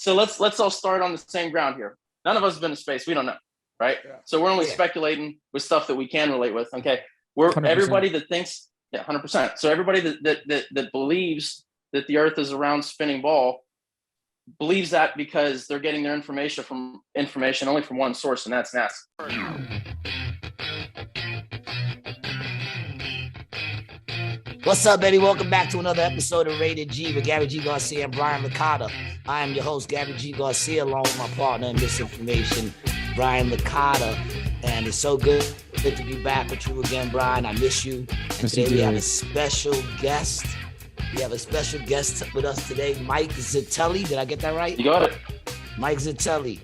So let's all start on the same ground here. None of us have been to space. We don't know, right? Yeah. So we're only speculating with stuff that we can relate with. Okay, we're 100%. Everybody that thinks, 100%. So everybody that believes that the Earth is a round spinning ball believes that because they're getting their information only from one source, and that's NASA. What's up, baby? Welcome back to another episode of Rated G with Gary G. Garcia and Brian Licata. I am your host, Gary G. Garcia, along with my partner in Misinformation, Brian Licata. And it's so good to be back with you again, Brian. I miss you. And today we have a special guest. We have a special guest with us today, Mike Zitelli. Did I get that right? You got it. Mike Zitelli.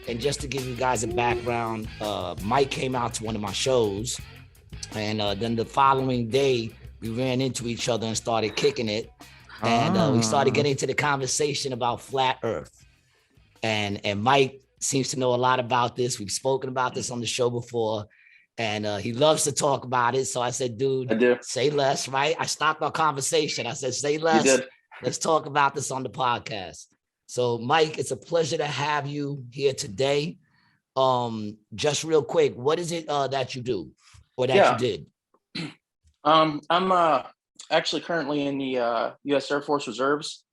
And just to give you guys a background, Mike came out to one of my shows. And then the following day, we ran into each other and started kicking it. And we started getting into the conversation about flat Earth. And Mike seems to know a lot about this. We've spoken about this on the show before. And he loves to talk about it. So I said, dude, say less, right? I stopped our conversation. I said, say less. Let's talk about this on the podcast. So, Mike, it's a pleasure to have you here today. Just real quick, what is it that you do? Or that you did? I'm actually currently in the U.S. Air Force Reserves.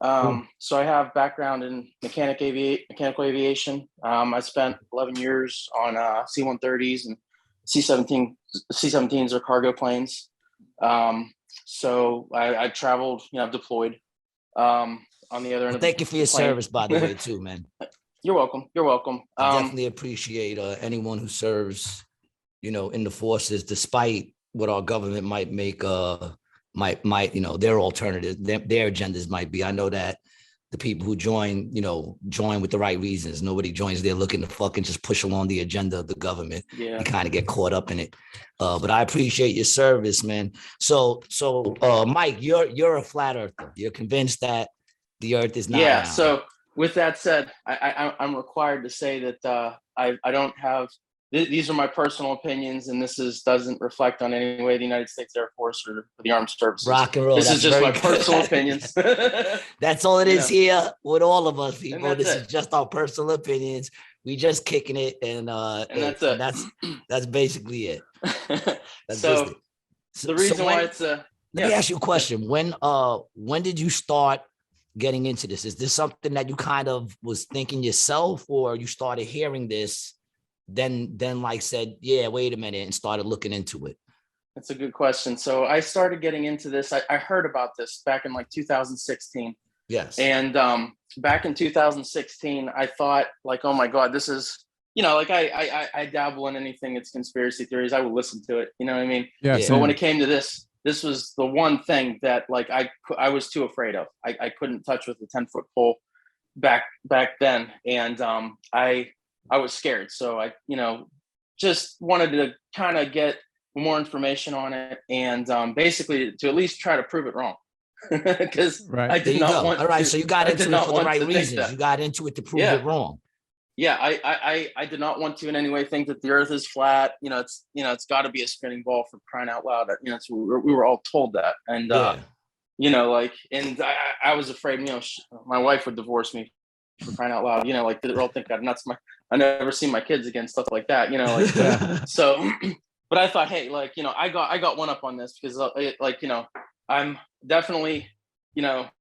So I have background in mechanical aviation. I spent 11 years on C-130s and C-17s are cargo planes. So I traveled, I've deployed on the other end. Thank you for your service, by the way, too, man. You're welcome. You're welcome. I definitely appreciate anyone who serves, in the forces, despite what our government might make, their alternatives, their agendas might be. I know that the people who join with the right reasons. Nobody joins there looking to fucking just push along the agenda of the government. Yeah. You kind of get caught up in it. But I appreciate your service, man. So Mike, you're a flat earther. You're convinced that the Earth is not. Yeah. Round. So with that said, I'm required to say that I don't have. These are my personal opinions, and this doesn't reflect on any way the United States Air Force or the Armed Services. Rock and roll. This is just my personal opinions. That's all it is here with all of us, people. This is just our personal opinions. We just kicking it, and that's it. That's basically it. That's so the reason why it's let me ask you a question. When did you start getting into this? Is this something that you kind of was thinking yourself, or you started hearing this? Then like said, yeah, wait a minute, and started looking into it? That's a good question. So I started getting into this. I heard about this back in 2016. Yes. And back in 2016, I thought oh my God, this is, I dabble in anything that's conspiracy theories. I will listen to it. You know what I mean? Yeah. But when it came to this was the one thing that I was too afraid of. I couldn't touch with a 10-foot pole back then. And I was scared. So I, just wanted to kind of get more information on it and basically to at least try to prove it wrong. Because I did not want. All right. So you got into it for the right reasons. You got into it to prove it wrong. Yeah. I did not want to in any way think that the Earth is flat. It's got to be a spinning ball, for crying out loud. We were all told that. And, and I was afraid, my wife would divorce me, for crying out loud, they'll think I'm nuts. I never seen my kids again, stuff like that, So, but I thought, hey, I got one up on this because I'm definitely, at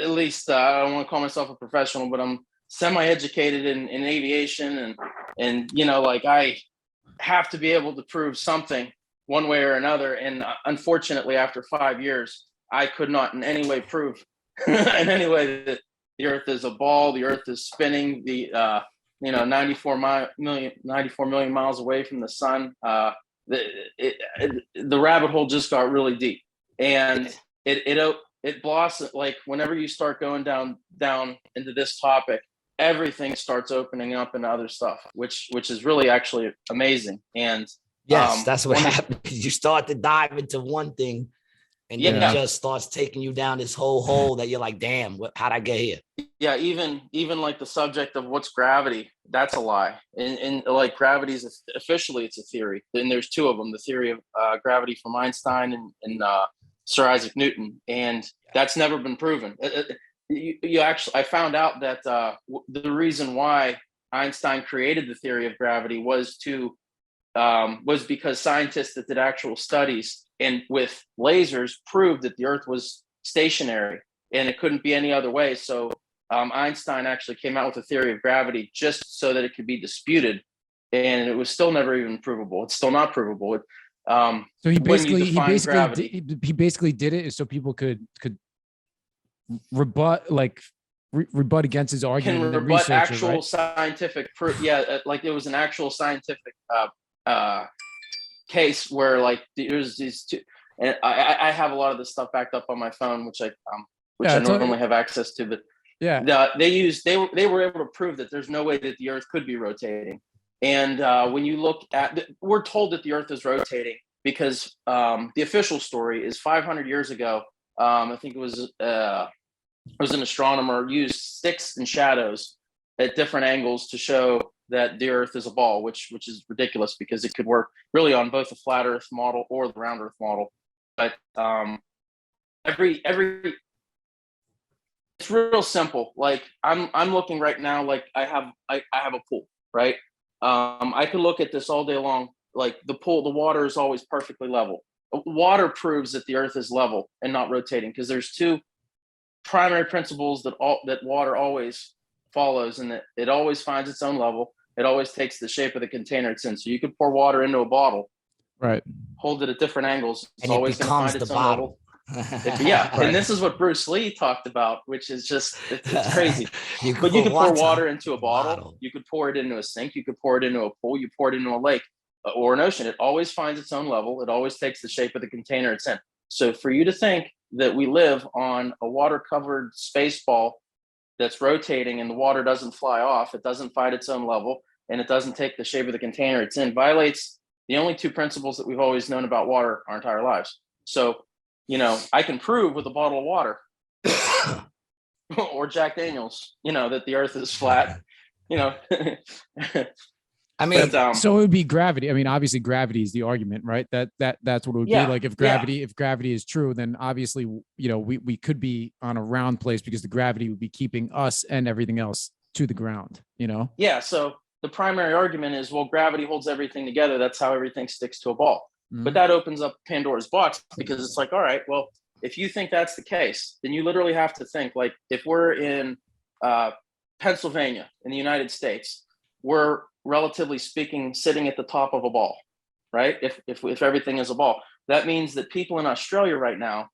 least I don't want to call myself a professional, but I'm semi-educated in aviation and I have to be able to prove something one way or another. And unfortunately, after 5 years, I could not in any way prove in any way that the Earth is a ball. The Earth is spinning. The 94 million miles away from the sun. The rabbit hole just got really deep, and it blossomed. Whenever you start going down into this topic, everything starts opening up into other stuff, which is really actually amazing. And yes, that's what happens. You start to dive into one thing. And then it just starts taking you down this whole hole that you're like, damn, how'd I get here? Yeah, even the subject of what's gravity, that's a lie. And gravity is officially, it's a theory. And there's two of them, the theory of gravity from Einstein and Sir Isaac Newton. And that's never been proven. you actually, I found out that the reason why Einstein created the theory of gravity was because scientists that did actual studies and with lasers proved that the Earth was stationary and it couldn't be any other way. So Einstein actually came out with a theory of gravity just so that it could be disputed, and it was still never even provable. It's still not provable. So he basically did it so people could rebut against his argument. Can rebut actual scientific proof. Yeah, like it was an actual scientific case where like there's these two, and I have a lot of this stuff backed up on my phone, which I normally have access to, but they were able to prove that there's no way that the Earth could be rotating. And when you look at, we're told that the Earth is rotating because the official story is 500 years ago. I think it was an astronomer used sticks and shadows at different angles to show that the Earth is a ball, which is ridiculous because it could work really on both the flat Earth model or the round Earth model. But every it's real simple. Like I'm looking right now, like I have a pool, right? I could look at this all day long. Like the pool, the water is always perfectly level. Water proves that the Earth is level and not rotating because there's two primary principles that water always follows, and that it always finds its own level. It always takes the shape of the container it's in. So you could pour water into a bottle, right? Hold it at different angles. It's and always going to find its own level. Yeah, right. And this is what Bruce Lee talked about, which is just it's crazy. But you could pour water into a bottle. You could pour it into a sink. You could pour it into a pool. You pour it into a lake or an ocean. It always finds its own level. It always takes the shape of the container it's in. So for you to think that we live on a water-covered space ball that's rotating and the water doesn't fly off, it doesn't find its own level, and it doesn't take the shape of the container it's in, violates the only two principles that we've always known about water our entire lives. So, I can prove with a bottle of water or Jack Daniels, that the Earth is flat, I mean, so it would be gravity. I mean, obviously gravity is the argument, right? That's what it would be. Like if gravity is true, then obviously, we could be on a round place because the gravity would be keeping us and everything else to the ground, Yeah. So the primary argument is, well, gravity holds everything together. That's how everything sticks to a ball. Mm-hmm. But that opens up Pandora's box because it's like, all right, well, if you think that's the case, then you literally have to think like if we're in Pennsylvania in the United States, we're relatively speaking sitting at the top of a ball, right? If everything is a ball, that means that people in Australia right now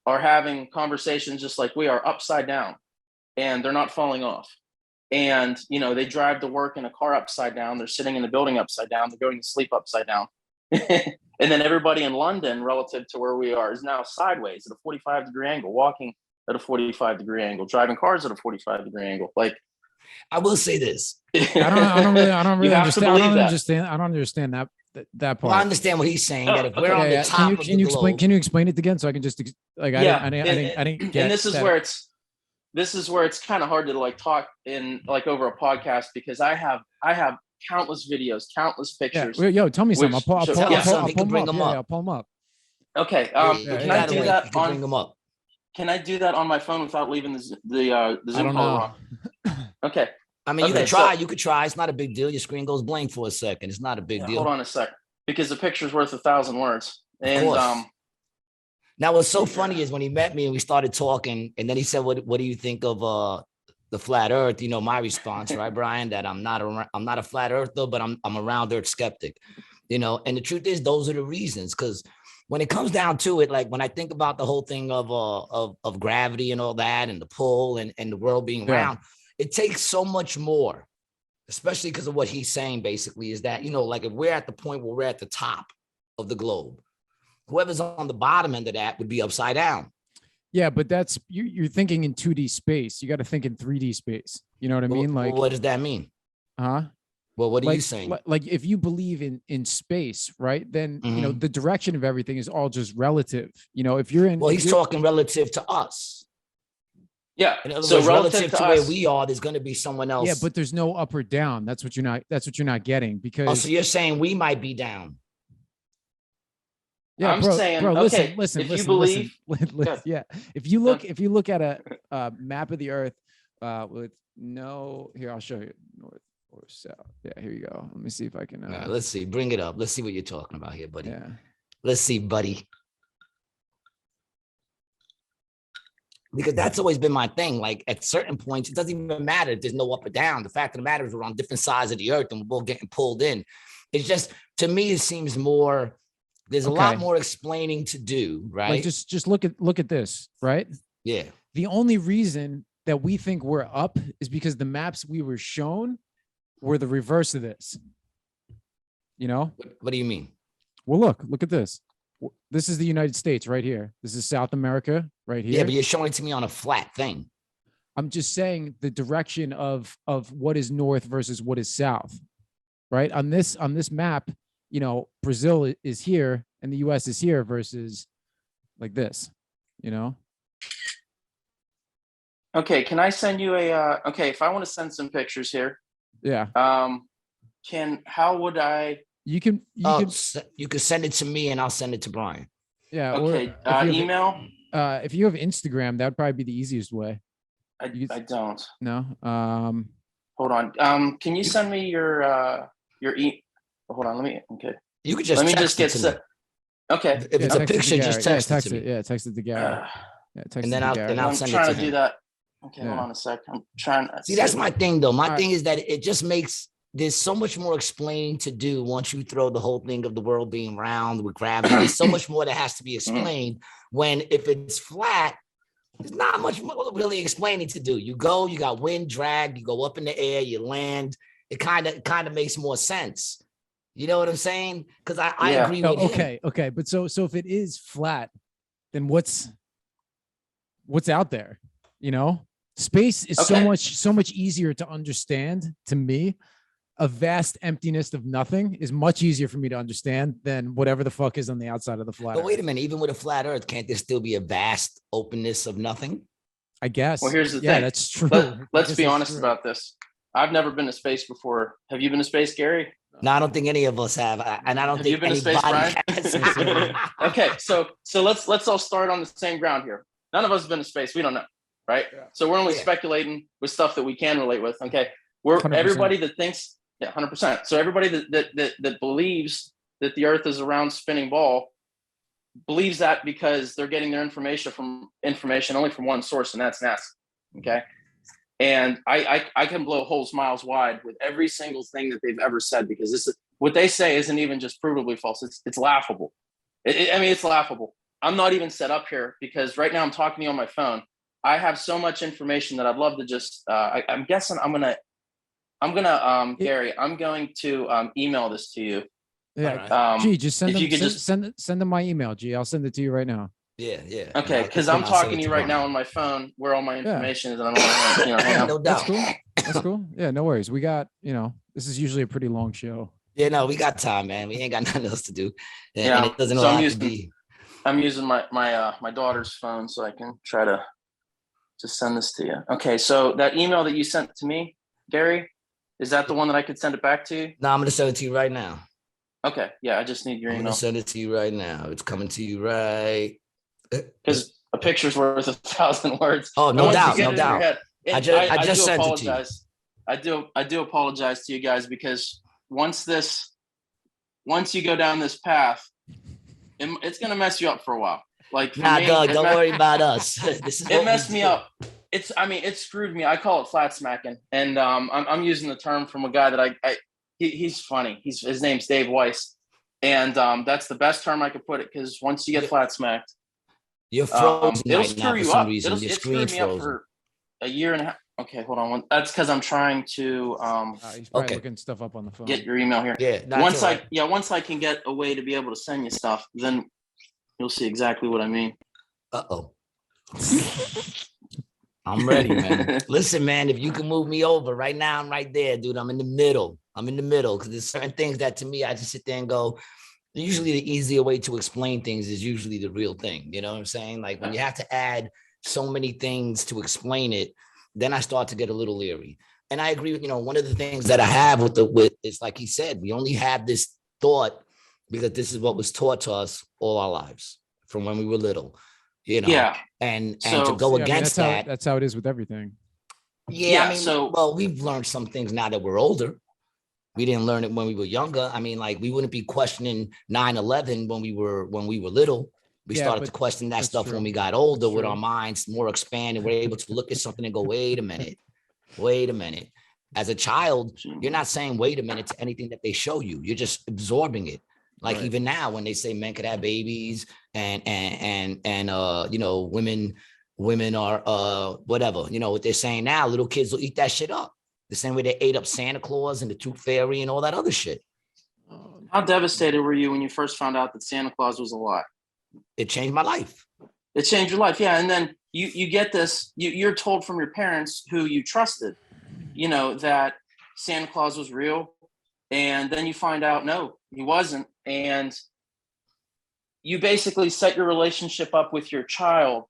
are having conversations just like we are, upside down, and they're not falling off. And they drive to work in a car upside down. They're sitting in the building upside down. They're going to sleep upside down. And then everybody in London, relative to where we are, is now sideways at a 45-degree angle, walking at a 45-degree angle, driving cars at a 45-degree angle. Like, I will say this. I don't really understand that part. Well, I understand what he's saying. That if we're on the top of the globe, can you explain it again so I can just I didn't get. And this is where it's kind of hard to like talk in like over a podcast because I have countless videos, countless pictures. Yeah. Yo, tell me something. I'll pull them up. Okay. Can I do that? Bring them up. Can I do that on my phone without leaving the Zoom call on? Okay. I mean, you could try. You could try. It's not a big deal. Your screen goes blank for a second. It's not a big deal. Hold on a sec, because the picture's worth 1,000 words. And now, what's so funny is when he met me and we started talking, and then he said, "What do you think of the flat Earth?" My response, right, Brian, that I'm not a flat earther, but I'm a round Earth skeptic. And the truth is, those are the reasons. Because when it comes down to it, like when I think about the whole thing of gravity and all that, and the pull and the world being round, it takes so much more, especially because of what he's saying. Basically, is that like if we're at the point where we're at the top of the globe, whoever's on the bottom end of that would be upside down. Yeah, but that's you're thinking in 2D space. You got to think in 3D space. You know what I mean? Like, what does that mean? Huh? Well, what are you saying? Like if you believe in space, right? Then the direction of everything is all just relative. If you're in, he's talking relative to us. Yeah. So relative to where we are, there's going to be someone else. Yeah, but there's no up or down. That's what you're not getting because. So you're saying we might be down. Yeah, I'm saying, bro, okay, listen, if you believe, yeah. If you look at a map of the Earth with no, here, I'll show you north or south. Yeah, here you go. Let me see if I can. Right, let's see. Bring it up. Let's see what you're talking about here, buddy. Yeah. Let's see, buddy. Because that's always been my thing. Like at certain points, it doesn't even matter if there's no up or down. The fact of the matter is we're on different sides of the Earth and we're both getting pulled in. It's just, to me, it seems more, there's a lot more explaining to do, right? Like just look at this, right? Yeah. The only reason that we think we're up is because the maps we were shown were the reverse of this. You know? What do you mean? Well, look at this. This is the United States right here. This is South America right here. Yeah, but you're showing it to me on a flat thing. I'm just saying the direction of what is north versus what is south, right? On this map, you know, Brazil is here and the US is here versus like this, you know? okay, can I send you okay, if I want to send some pictures here, Yeah. how would I? You can send it to me and I'll send it to Brian. Yeah. Okay. Or email. If you have Instagram, that would probably be the easiest way. I don't. No. Hold on. Can you send me your hold on. Let me. Okay. You could just. Let me just get set. Okay. If it's a picture, just text it to me. Yeah, text it to Gary. And then I'll send it to him. I'm trying to do that. Okay, hold on a sec. I'm trying to see. That's my thing, though. My thing is that it just makes. There's so much more explaining to do once you throw the whole thing of the world being round with gravity. There's so much more that has to be explained. When if it's flat, there's not much really explaining to do. You go, you got wind, drag, you go up in the air, you land. It kind of makes more sense. You know what I'm saying? Because I agree with him. Okay. But so if it is flat, then what's out there? You know, space is so much easier to understand to me. A vast emptiness of nothing is much easier for me to understand than whatever the fuck is on the outside of the flat. But wait a minute, even with a flat Earth, can't there still be a vast openness of nothing? I guess. Well, here's the thing. Yeah, that's true. Let's be honest about this. I've never been to space before. Have you been to space, Gary? No, I don't think any of us have, and I don't think you been to space, Brian? Okay, so let's all start on the same ground here. None of us have been to space. We don't know, right? Yeah. So we're only speculating with stuff that we can relate with. Okay, we're 100%. Everybody that thinks. Yeah, 100%. So everybody that believes that the Earth is a round spinning ball believes that because they're getting their information only from one source, and that's NASA. Okay, and I can blow holes miles wide with every single thing that they've ever said because this is what they say isn't even just provably false. It's laughable. I mean, it's laughable. I'm not even set up here because right now I'm talking to you on my phone. I have so much information that I'd love to just. I'm guessing I'm gonna Gary, I'm going to email this to you. Yeah. G, just send them my email. G, I'll send it to you right now. Yeah. Okay, because I'm talking to you right now on my phone where all my information is, and I don't want to, no doubt. That's cool. Yeah, no worries. We got, this is usually a pretty long show. Yeah, no, we got time, man. We ain't got nothing else to do. And it doesn't have to be. I'm using my daughter's phone, so I can try to send this to you. Okay, so that email that you sent to me, Gary. Is that the one that I could send it back to you? No, I'm going to send it to you right now. Okay. Yeah, I just need your email. I'm going to send it to you right now. It's coming to you right. Because a picture's worth 1,000 words. Oh, no doubt. I just sent it to you. I do apologize to you guys because once you go down this path, it's going to mess you up for a while. Like, Doug, don't worry about us. It messed me up. It screwed me. I call it flat smacking, and I'm using the term from a guy that he's funny. His name's Dave Weiss, and that's the best term I could put it because once you get flat smacked, you're frozen. It'll screw you up. It'll screw me up for a year and a half. Okay, hold on. That's because I'm trying to he's probably looking stuff up on the phone. Get your email here. Yeah. Once I can get a way to be able to send you stuff, then you'll see exactly what I mean. Uh-oh. I'm ready, man. Listen, man, if you can move me over right now, I'm right there, dude. I'm in the middle because there's certain things that to me, I just sit there and go, usually the easier way to explain things is usually the real thing. You know what I'm saying? Like when you have to add so many things to explain it, then I start to get a little leery. And I agree with, one of the things that I have with it's like he said, we only have this thought because this is what was taught to us all our lives from when we were little, you know. Yeah. And So, to go Yeah, I mean, against that's how it is with everything. Yeah, I mean, so well, we've learned some things now that we're older. We didn't learn it when we were younger. I mean, like we wouldn't be questioning 9/11 when we were little. We started to question that stuff when we got older with our minds more expanded. We're able to look at something and go, wait a minute. As a child, you're not saying wait a minute to anything that they show you. You're just absorbing it. Like even now, when they say men could have babies and you know, women are whatever, you know what they're saying now, little kids will eat that shit up. The same way they ate up Santa Claus and the Tooth Fairy and all that other shit. How devastated were you when you first found out that Santa Claus was a lie? It changed my life. It changed your life, yeah. And then you get this, you're told from your parents who you trusted, you know, that Santa Claus was real. And then you find out, no, he wasn't. And you basically set your relationship up with your child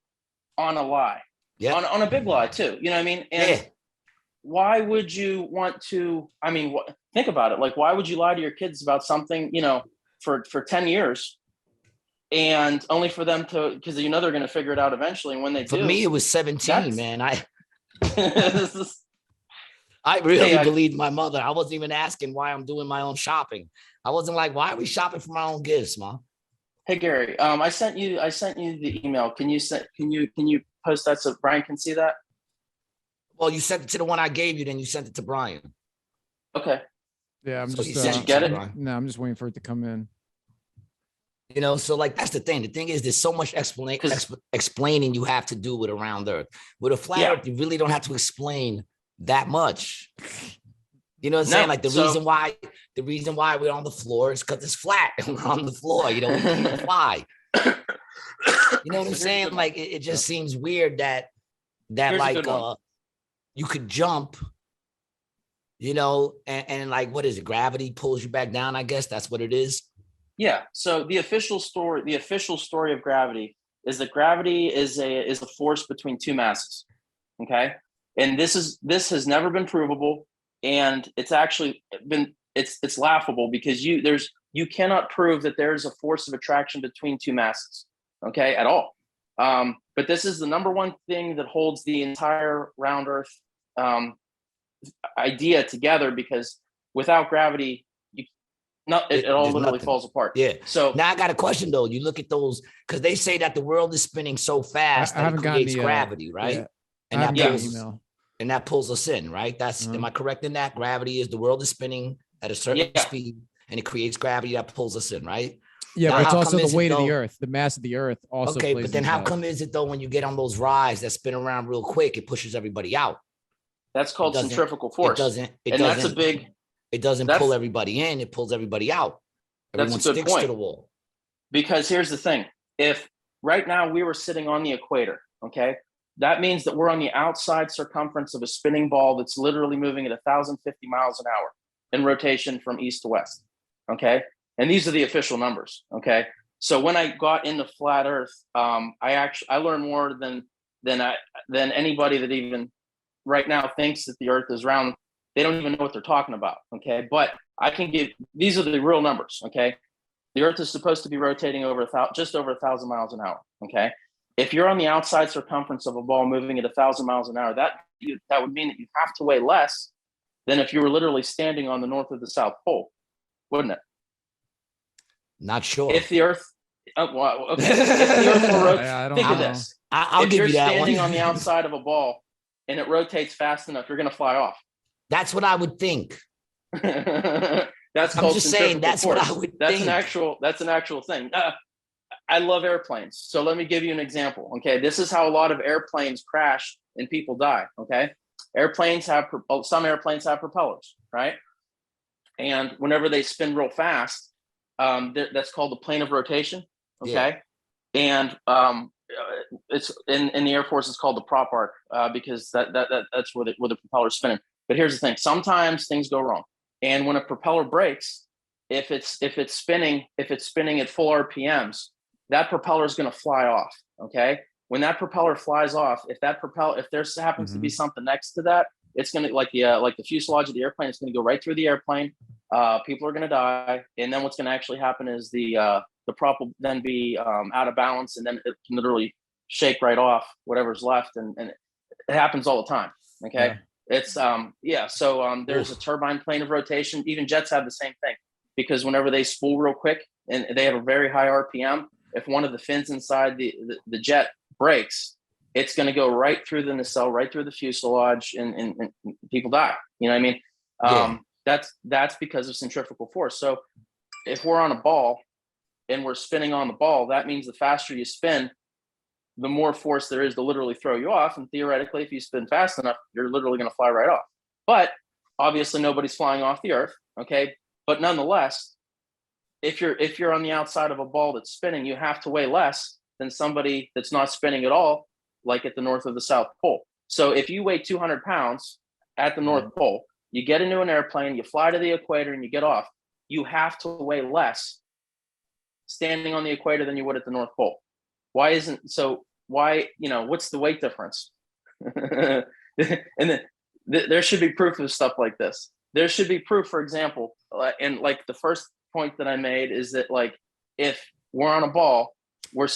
on a lie, on a big lie too. You know what I mean? And why would you want to, I mean, think about it. Like, why would you lie to your kids about something, you know, for 10 years and only for them to, because you know they're going to figure it out eventually. And when they do. For me, it was 17, man. I really believed my mother. I wasn't even asking why I'm doing my own shopping. I wasn't like, why are we shopping for my own gifts, Mom? Hey Gary, I sent you the email. Can you post that so Brian can see that? Well, you sent it to the one I gave you, then you sent it to Brian. Okay. Yeah, I'm just. Did you get it? No, I'm just waiting for it to come in. You know, so like that's the thing. The thing is, there's so much explaining you have to do with around Earth. With a flat Earth, you really don't have to explain that much. You know what I'm saying? Like the reason why we're on the floor is because it's flat and we're on the floor. You know, we can't fly. You know what I'm saying? Like it just seems weird that like you could jump, you know, and like what is it? Gravity pulls you back down. I guess that's what it is. Yeah. So the official story of gravity is that gravity is a force between two masses. Okay. And this has never been provable, and it's actually been it's laughable because you cannot prove that there is a force of attraction between two masses, okay, at all. But this is the number one thing that holds the entire round Earth idea together, because without gravity, it all literally falls apart. Yeah. So now I got a question though. You look at those because they say that the world is spinning so fast that it creates gravity, right? Yeah. And that pulls us in, right? That's am I correct in that? Gravity is the world is spinning at a certain speed and it creates gravity that pulls us in, right? Yeah, now, but it's also the weight of the Earth, the mass of the Earth also. Okay, but then how come is it though when you get on those rides that spin around real quick, it pushes everybody out? That's called centrifugal force. It doesn't pull everybody in, it pulls everybody out. Everyone sticks to the wall. Because here's the thing. If right now we were sitting on the equator, okay, that means that we're on the outside circumference of a spinning ball that's literally moving at 1,050 miles an hour in rotation from east to west, okay? And these are the official numbers, okay? So when I got into flat Earth, I learned more than anybody that even right now thinks that the Earth is round. They don't even know what they're talking about, okay? But I can give, these are the real numbers, okay? The Earth is supposed to be rotating just over 1,000 miles an hour, okay? If you're on the outside circumference of a ball moving at 1,000 miles an hour, that would mean that you have to weigh less than if you were literally standing on the North or the South Pole, wouldn't it? Not sure. If the Earth, if the Earth were rotating, think of this. I'll give you that one. If you're standing on the outside of a ball and it rotates fast enough, you're going to fly off. That's what I would think. That's called centrifugal force. What I would think. That's an actual thing. I love airplanes. So let me give you an example. Okay. This is how a lot of airplanes crash and people die. Okay. Some airplanes have propellers, right? And whenever they spin real fast, that's called the plane of rotation. Okay. Yeah. And it's in the Air Force, it's called the prop arc because that's where the propeller's spinning. But here's the thing. Sometimes things go wrong. And when a propeller breaks, if it's spinning at full RPMs, that propeller is going to fly off. Okay. When that propeller flies off, if there happens to be something next to that, it's going to like the fuselage of the airplane. It's going to go right through the airplane. People are going to die, and then what's going to actually happen is the prop will then be out of balance, and then it can literally shake right off whatever's left, and it happens all the time. Okay, it's So there's a turbine plane of rotation. Even jets have the same thing, because whenever they spool real quick and they have a very high RPM, if one of the fins inside the jet breaks, it's going to go right through the nacelle, right through the fuselage, and people die. You know what I mean? That's because of centrifugal force. So if we're on a ball and we're spinning on the ball, that means the faster you spin, the more force there is to literally throw you off. And theoretically, if you spin fast enough, you're literally going to fly right off. But obviously nobody's flying off the earth. Okay. But nonetheless, if you're on the outside of a ball that's spinning, you have to weigh less than somebody that's not spinning at all, like at the North or the South Pole. So if you weigh 200 pounds at the North Pole, you get into an airplane, you fly to the equator, and you get off, you have to weigh less standing on the equator than you would at the North Pole. What's the weight difference? And then there should be proof of stuff like this. There should be proof, for example, and like the first point that I made is that, like, if we're on a ball, we're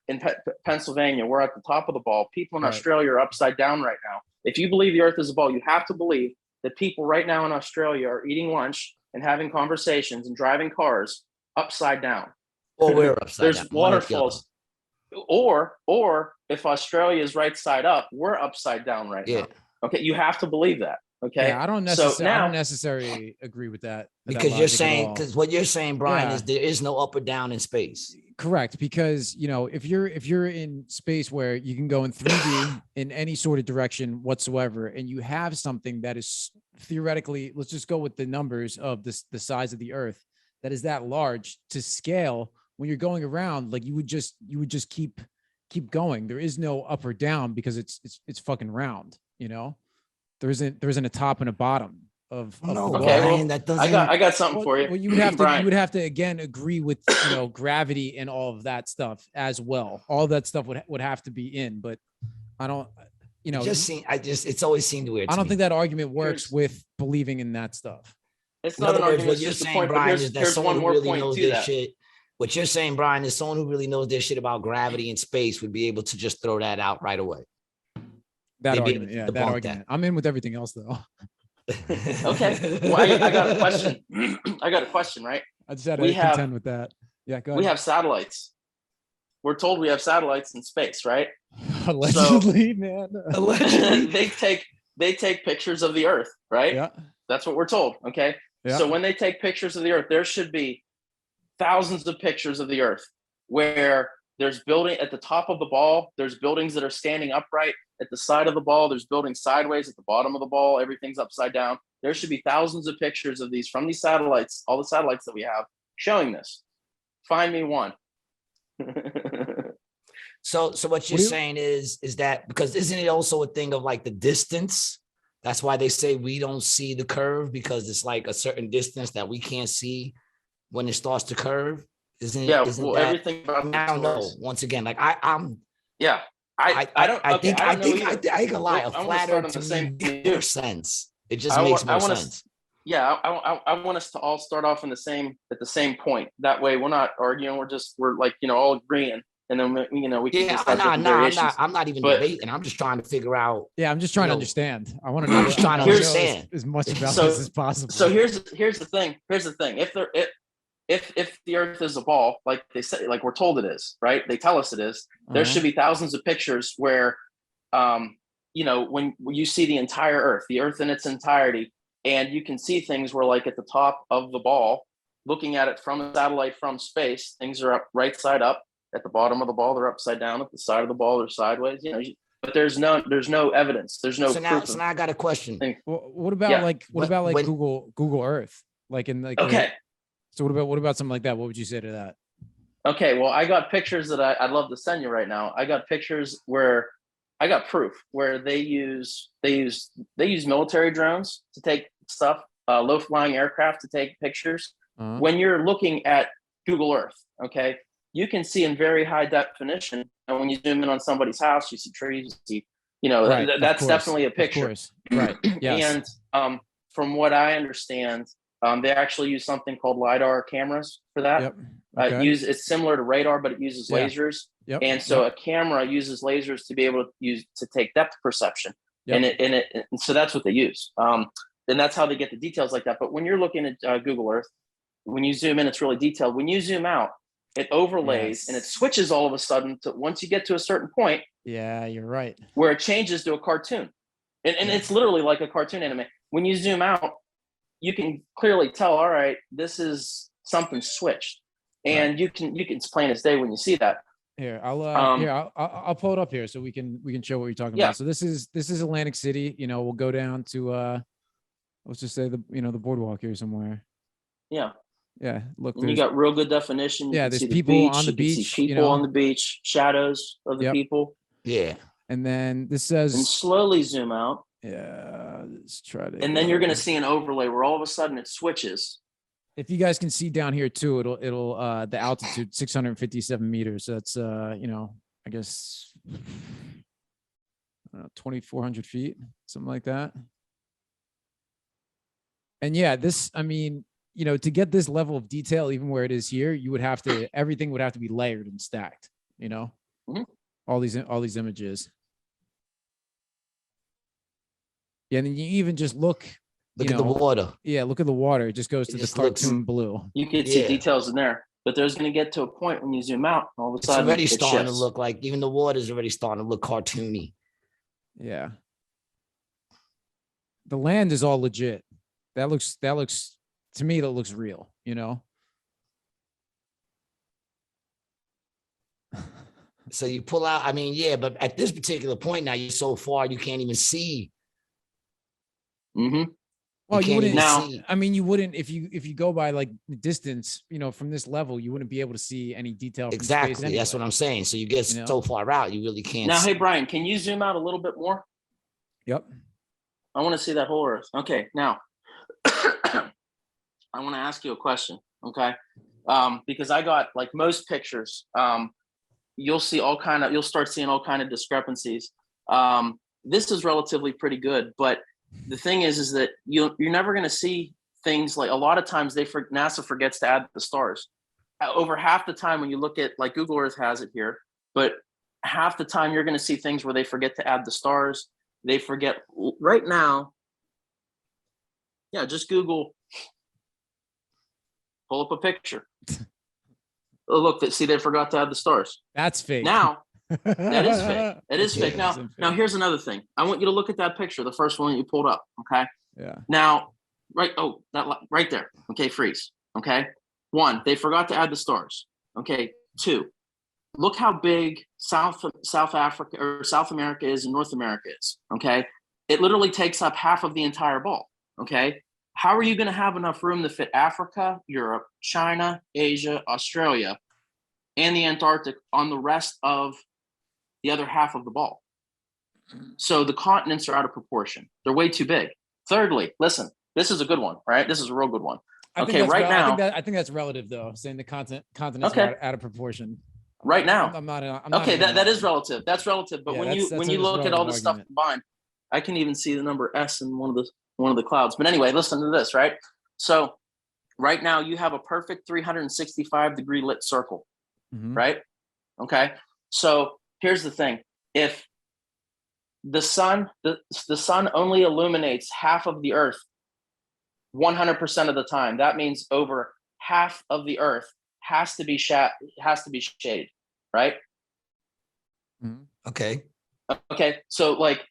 in Pennsylvania, we're at the top of the ball. People in Australia are upside down right now. If you believe the earth is a ball, you have to believe that people right now in Australia are eating lunch and having conversations and driving cars upside down. Or we're upside There's down. waterfalls. Or if Australia is right side up, we're upside down right now. Okay, you have to believe that. Okay. Yeah, I don't necessarily agree with that. Because what you're saying, Brian, is there is no up or down in space. Correct. Because, if you're in space where you can go in 3D in any sort of direction whatsoever, and you have something that is theoretically, let's just go with the numbers of the size of the earth, that is that large to scale, when you're going around, like you would just keep going. There is no up or down because it's fucking round, There isn't a top and a bottom of Brian, that doesn't. I got something for you. Well, you would have to again agree with gravity and all of that stuff as well. All that stuff would have to be in, but I don't. It's always seemed weird. I don't think that argument works with believing in that stuff. It's not an argument. What you're saying, Brian, is that someone who really knows their shit. What you're saying, Brian, is someone who really knows their shit about gravity and space would be able to just throw that out right away. That argument. I'm in with everything else, though. Okay. Well, I got a question. I got a question, right? I just had to contend with that. Yeah, go ahead. We have satellites. We're told we have satellites in space, right? Allegedly, man. Allegedly. they take pictures of the Earth, right? Yeah. That's what we're told. Okay. Yeah. So when they take pictures of the Earth, there should be thousands of pictures of the Earth where there's building at the top of the ball. There's buildings that are standing upright at the side of the ball. There's buildings sideways at the bottom of the ball. Everything's upside down. There should be thousands of pictures of these from these satellites, all the satellites that we have, showing this. Find me one. So what you're saying is that, because isn't it also a thing of like the distance? That's why they say we don't see the curve, because it's like a certain distance that we can't see when it starts to curve. Isn't everything about I don't know. Once again, like I'm. Yeah. I ain't gonna lie. A flat earth to me makes sense. It just makes more sense. I want us to all start off at the same point. That way, we're not arguing. We're like all agreeing, and then we can. Yeah, I'm not even debating. I'm just trying to figure out. Yeah, I'm just trying to understand. I want to know. I'm just trying to understand as much about this as possible. So here's the thing. If the Earth is a ball, like they say, like we're told it is, right? They tell us it is. There should be thousands of pictures where, when you see the entire Earth, the Earth in its entirety, and you can see things where, like at the top of the ball, looking at it from a satellite from space, things are up right side up. At the bottom of the ball, they're upside down. At the side of the ball, they're sideways. But there's no evidence. There's no. So now I got a question. What about Google Earth? Like in like. Okay. So what about something like that? What would you say to that? Okay, well, I got pictures that I'd love to send you right now. I got pictures where I got proof where they use military drones to take stuff, low-flying aircraft to take pictures. When you're looking at Google Earth, okay, you can see in very high definition. And when you zoom in on somebody's house, you see trees, you see Right, that's definitely a picture. Of course. Right. Yes. And from what I understand, they actually use something called LiDAR cameras for that. Yep. Okay. It's similar to radar, but it uses lasers. Yep. And so a camera uses lasers to be able to take depth perception. Yep. And so that's what they use. And that's how they get the details like that. But when you're looking at Google Earth, when you zoom in, it's really detailed. When you zoom out, it overlays and it switches all of a sudden to, once you get to a certain point. Yeah, you're right. Where it changes to a cartoon. And it's literally like a cartoon anime. When you zoom out, you can clearly tell, all right, this is something switched. And you can, it's plain as day when you see that. Here, I'll pull it up here so we can show what you're talking about. So this is Atlantic City. We'll go down to let's just say the boardwalk here somewhere. Yeah. Yeah. Look, and you got real good definition. Yeah, there's people on the beach. People on the beach, shadows of the people. Yeah. And then this says, and slowly zoom out. Yeah, let's try to. And then you're going to see an overlay where all of a sudden it switches. If you guys can see down here too, it'll the altitude 657 meters. So that's I guess 2,400 feet, something like that. And yeah, this, to get this level of detail, even where it is here, you would have to, everything would have to be layered and stacked, Mm-hmm. all these images. Yeah, and then you even just look at the water. Yeah, look at the water. It just goes to the cartoon blue. You can see details in there, but there's going to get to a point when you zoom out, all of a sudden it's already starting to look like, even the water is already starting to look cartoony. Yeah. The land is all legit. That looks to me, that looks real, So you pull out, but at this particular point now, you're so far, you can't even see. Mm-hmm. Well, you wouldn't now. You wouldn't if you go by like the distance, from this level, you wouldn't be able to see any detail. Exactly. Anyway. That's what I'm saying. So you get so far out, you really can't. Now, hey Brian, can you zoom out a little bit more? Yep. I want to see that whole Earth. Okay. Now, I want to ask you a question. Okay. Because I got, like most pictures, you'll start seeing all kind of discrepancies. This is relatively pretty good, but the thing is that you're never going to see things like, a lot of times NASA forgets to add the stars. Over half the time when you look at, like, Google Earth has it here, but half the time you're going to see things where they forget to add the stars. They forget right now. Yeah, just Google, pull up a picture. Oh, look, see, they forgot to add the stars. That's fake. Now, that is fake. It is fake. Now, here's another thing. I want you to look at that picture, the first one that you pulled up. Okay. Yeah. Now, that right there. Okay, freeze. Okay. 1, they forgot to add the stars. Okay. 2, look how big South Africa or South America is and North America is. Okay. It literally takes up half of the entire ball. Okay. How are you going to have enough room to fit Africa, Europe, China, Asia, Australia, and the Antarctic on the rest of the other half of the ball? So the continents are out of proportion. They're way too big. Thirdly, listen, this is a good one, right? This is a real good one. I think that's relative, though, saying the continents are out of proportion. Right now. I'm not okay, that is relative. That's relative. But when you look at all this stuff combined, I can even see the number S in one of the clouds. But anyway, listen to this, right? So right now you have a perfect 365-degree lit circle, right? Okay. So here's the thing. If the sun only illuminates half of the Earth 100% of the time, that means over half of the Earth has to be shaded, right? Okay. Okay. So, like,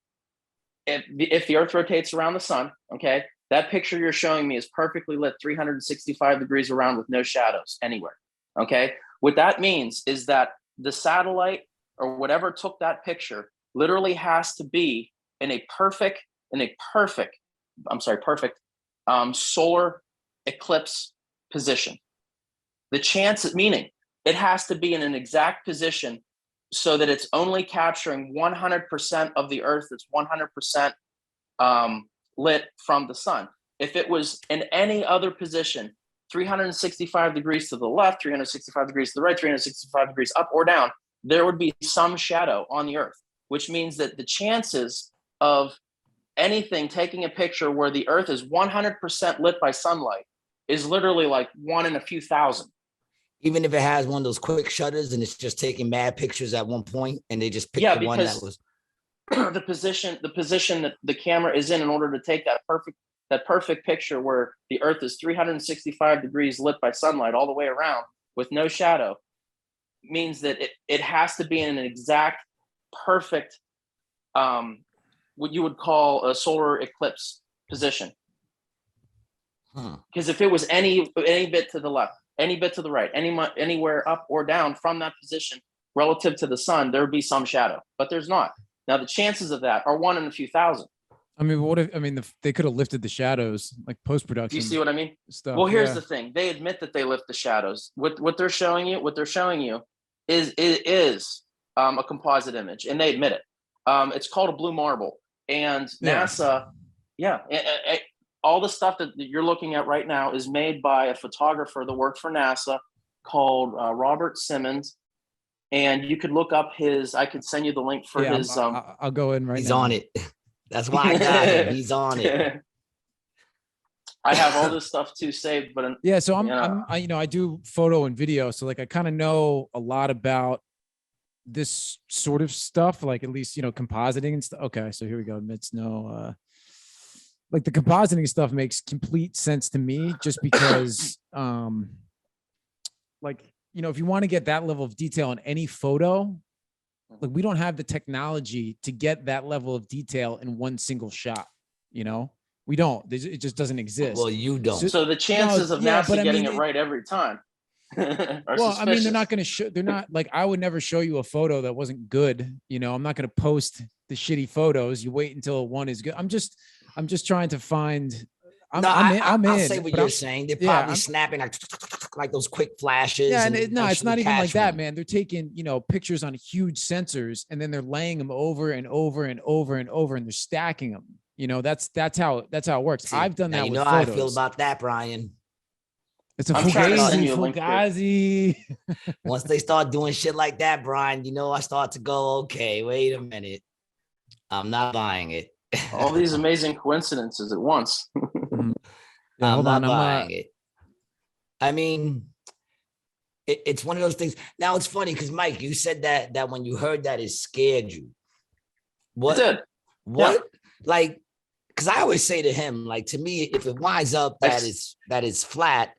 if the Earth rotates around the sun, okay, that picture you're showing me is perfectly lit 365 degrees around with no shadows anywhere. Okay. What that means is that the satellite or whatever took that picture literally has to be in a perfect solar eclipse position. Meaning it has to be in an exact position so that it's only capturing 100% of the Earth that's 100% lit from the sun. If it was in any other position, 365 degrees to the left, 365 degrees to the right, 365 degrees up or down, there would be some shadow on the Earth. which means that the chances of anything taking a picture where the Earth is 100% lit by sunlight is literally like 1 in a few thousand. Even if it has one of those quick shutters and it's just taking mad pictures at one point and they just pick the one that was the position that the camera is in order to take that perfect picture where the Earth is 365 degrees lit by sunlight all the way around with no shadow, means that it has to be in an exact perfect what you would call a solar eclipse position. Because if it was any bit to the left, any bit to the right, anywhere up or down from that position relative to the sun, there would be some shadow, but there's not. Now the chances of that are 1 in a few thousand. I mean, what if they could have lifted the shadows like post-production? Do you see what I mean? Stuff. Well, here's the thing: they admit that they lift the shadows. What they're showing you is a composite image, and they admit it. It's called a blue marble, and NASA, all the stuff that you're looking at right now is made by a photographer that worked for NASA called Robert Simmons. And you could look up I could send you the link for his. I'll go in right now. He's on it. That's why I got him. He's on it. I have all this stuff too saved, but so I do photo and video, so like I kind of know a lot about this sort of stuff, like at least compositing and stuff. Okay, so here we go. It's like the compositing stuff makes complete sense to me, just because if you want to get that level of detail in any photo, like we don't have the technology to get that level of detail in one single shot. We don't. It just doesn't exist. Well, you don't. So the chances of NASA getting it right every time are suspicious. I mean, they're not going to show. They're not like, I would never show you a photo that wasn't good. I'm not going to post the shitty photos. You wait until one is good. I'm just trying to find. I'll say what you're saying. They're probably snapping like those quick flashes. Yeah, and it's not even like that, man. They're taking pictures on huge sensors, and then they're laying them over and over and over and over, and they're stacking them. That's how it works. See, I've done that. With how photos. I feel about that, Brian. It's a fugazi. Once they start doing shit like that, Brian, I start to go, okay, wait a minute. I'm not buying it. All these amazing coincidences at once. I'm not buying it. I mean, it's one of those things. Now it's funny because Mike, you said that when you heard that, it scared you. What? It did. What? Yeah. Like, because I always say to him, like, to me, if it winds up that is flat,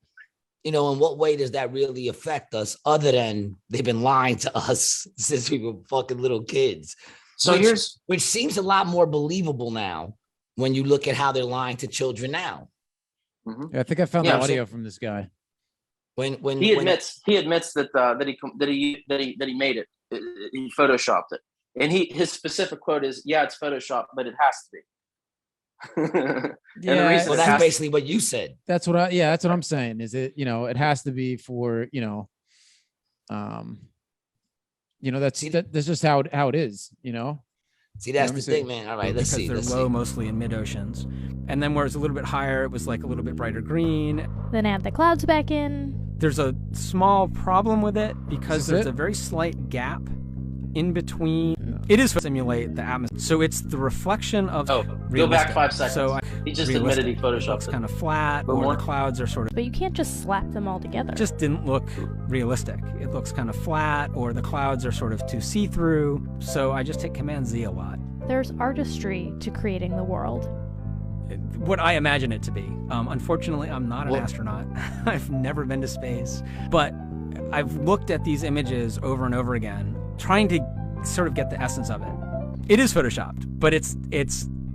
in what way does that really affect us, other than they've been lying to us since we were fucking little kids? So which seems a lot more believable now when you look at how they're lying to children now. Mm-hmm. Yeah, I think I found the audio from this guy. When he admits that he made it, he photoshopped it, and his specific quote is, "Yeah, it's photoshopped, but it has to be." Well, that's basically what you said. That's what I'm saying. Is it it has to be for that's just how it is. See, that's the thing, man. All right, let's see. Because they're low, mostly in mid-oceans. And then where it's a little bit higher, it was like a little bit brighter green. Then add the clouds back in. There's a small problem with it because there's a very slight gap in between. It is to simulate the atmosphere. So it's the reflection of go back 5 seconds. So he just admitted he photoshopped it. Looks kind of flat, or the clouds are sort of... But you can't just slap them all together. It just didn't look realistic. It looks kind of flat, or the clouds are sort of too see-through. So I just hit Command-Z a lot. There's artistry to creating the world. What I imagine it to be. Unfortunately, I'm not an astronaut. I've never been to space. But I've looked at these images over and over again, trying to sort of get the essence of it. It is photoshopped, but it's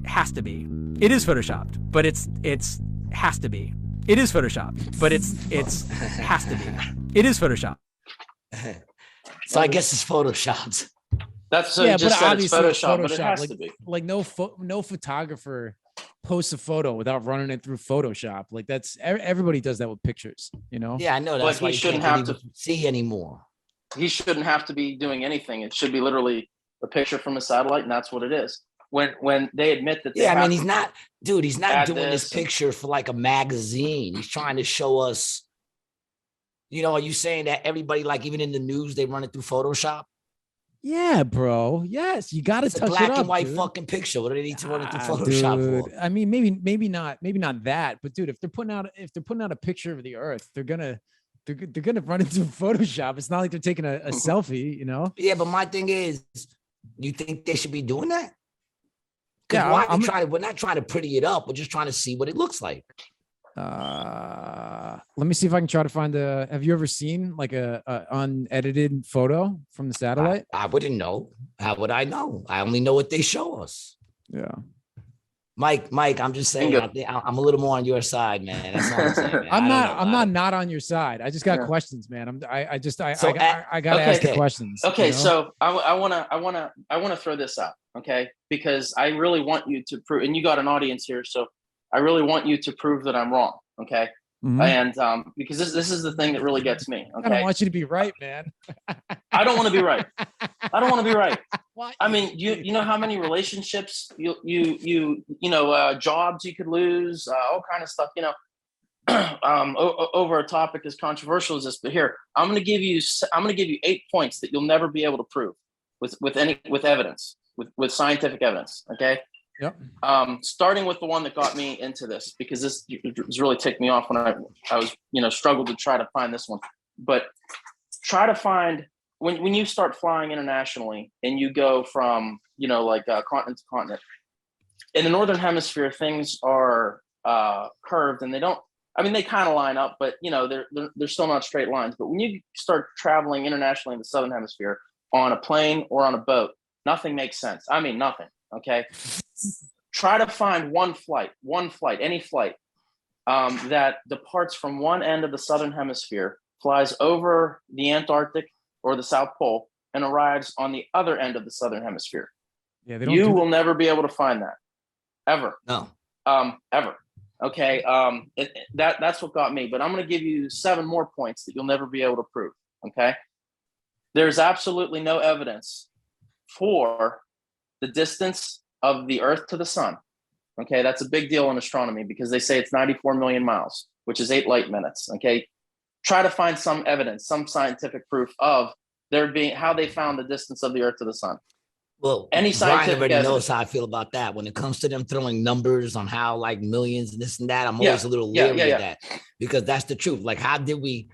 has to be. It is photoshopped, but it's has to be. It is photoshopped, but it's has to be. It is photoshopped. So I guess it's photoshopped. That's so. Yeah, but obviously it's photoshopped, but it has to be. Like no photographer posts a photo without running it through Photoshop. Like that's everybody does that with pictures, Yeah, I know. That's why you shouldn't have to see anymore. He shouldn't have to be doing anything. It should be literally a picture from a satellite, and that's what it is. When they admit that, I mean, he's not doing this picture for like a magazine. He's trying to show us. Are you saying that everybody, like even in the news, they run it through Photoshop? Yeah, bro. Yes, you got to It's a touch black it up, and white dude. fucking picture. What do they need to run it through Photoshop Dude. for? I mean, maybe not that, but dude, if they're putting out a picture of the Earth, they're gonna run into Photoshop. It's not like they're taking a selfie, you know? Yeah, but my thing is, you think they should be doing that? Because Yeah, we're not trying to pretty it up. We're just trying to see what it looks like. Let me see if I can try to find have you ever seen like a unedited photo from the satellite? I wouldn't know. How would I know? I only know what they show us. Yeah. Mike, I'm just saying, I'm a little more on your side, man. That's all I'm saying, man. I'm not on your side. I just got questions, man. I gotta ask the questions. Okay, you know? so I wanna throw this out, okay? Because I really want you to prove, and you got an audience here, so I really want you to prove that I'm wrong, okay? Mm-hmm. And because this is the thing that really gets me. Okay? I don't want you to be right, man. I don't want to be right. I don't want to be right. Why? I mean, you know how many relationships jobs you could lose, all kind of stuff. You know, over a topic as controversial as this. But here, I'm going to give you 8 points that you'll never be able to prove with evidence, with scientific evidence. Okay. Yep. Starting with the one that got me into this, because this really ticked me off when I was, struggled to try to find this one. But try to find, when you start flying internationally and you go from, continent to continent, in the Northern Hemisphere, things are curved and they kind of line up, but, they're still not straight lines. But when you start traveling internationally in the Southern Hemisphere on a plane or on a boat, nothing makes sense. I mean, nothing. Okay. Try to find one flight, any flight that departs from one end of the Southern Hemisphere, flies over the Antarctic or the South Pole, and arrives on the other end of the Southern Hemisphere. Yeah, you will never be able to find that, ever. No. Ever. Okay. That's what got me. But I'm going to give you 7 more points that you'll never be able to prove. Okay. There's absolutely no evidence for the distance of the Earth to the sun. Okay, that's a big deal in astronomy because they say it's 94 million miles, which is 8 light minutes. Okay, try to find some evidence, some scientific proof of there being how they found the distance of the Earth to the sun. Well, any scientific Brian already evidence. knows how I feel about that. When it comes to them throwing numbers on how like millions and this and that, I'm always a little leery of that, because that's the truth. Like, how did we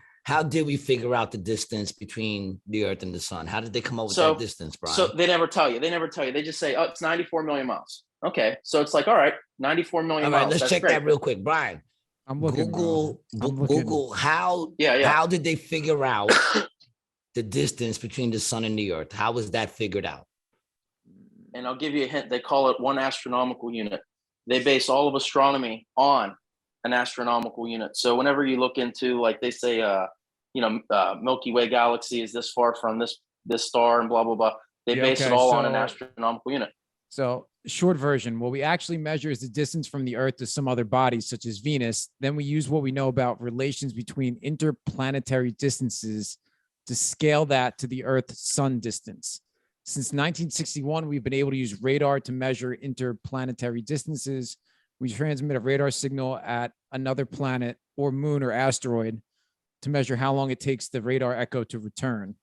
figure out the distance between the Earth and the sun? How did they come up with that distance, Brian? So they never tell you. They just say, oh, it's 94 million miles. Okay. So it's like, all right, 94 million miles. All right, let's check that real quick. Brian, I'm looking. Google how did they figure out the distance between the sun and the Earth? How was that figured out? And I'll give you a hint. They call it 1 astronomical unit. They base all of astronomy on an astronomical unit. So whenever you look into, like they say, Milky Way galaxy is this far from this star and blah, blah, blah. They base it all on an astronomical unit. So short version, what we actually measure is the distance from the Earth to some other bodies, such as Venus. Then we use what we know about relations between interplanetary distances to scale that to the Earth-Sun distance. Since 1961, we've been able to use radar to measure interplanetary distances. We transmit a radar signal at another planet or moon or asteroid to measure how long it takes the radar echo to return.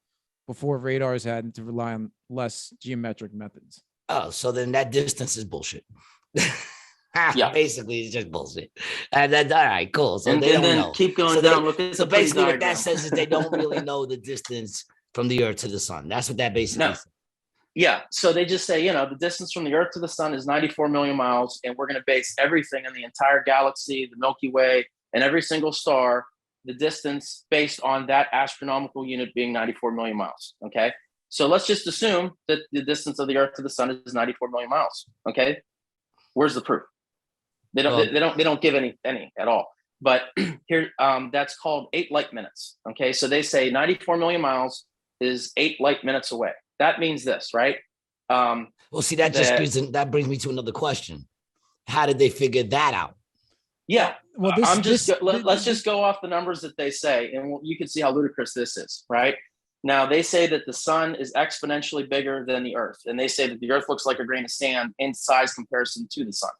Before, radars had to rely on less geometric methods. Oh, so then that distance is bullshit. Basically, it's just bullshit. And that's all right, cool. So they don't know. Keep going down. So basically, what that says is they don't really know the distance from the Earth to the sun. That's what that basically says. Yeah. So they just say, the distance from the Earth to the sun is 94 million miles, and we're going to base everything in the entire galaxy, the Milky Way, and every single star, the distance based on that astronomical unit being 94 million miles. Okay. So let's just assume that the distance of the Earth to the sun is 94 million miles. Okay. Where's the proof? They don't give any at all. But here, that's called 8 light minutes. Okay. So they say 94 million miles is 8 light minutes away. That means this, right? Well, see, that brings me to another question. How did they figure that out? Yeah. Well, let's just go off the numbers that they say, and you can see how ludicrous this is, right? Now, they say that the sun is exponentially bigger than the Earth, and they say that the Earth looks like a grain of sand in size comparison to the sun.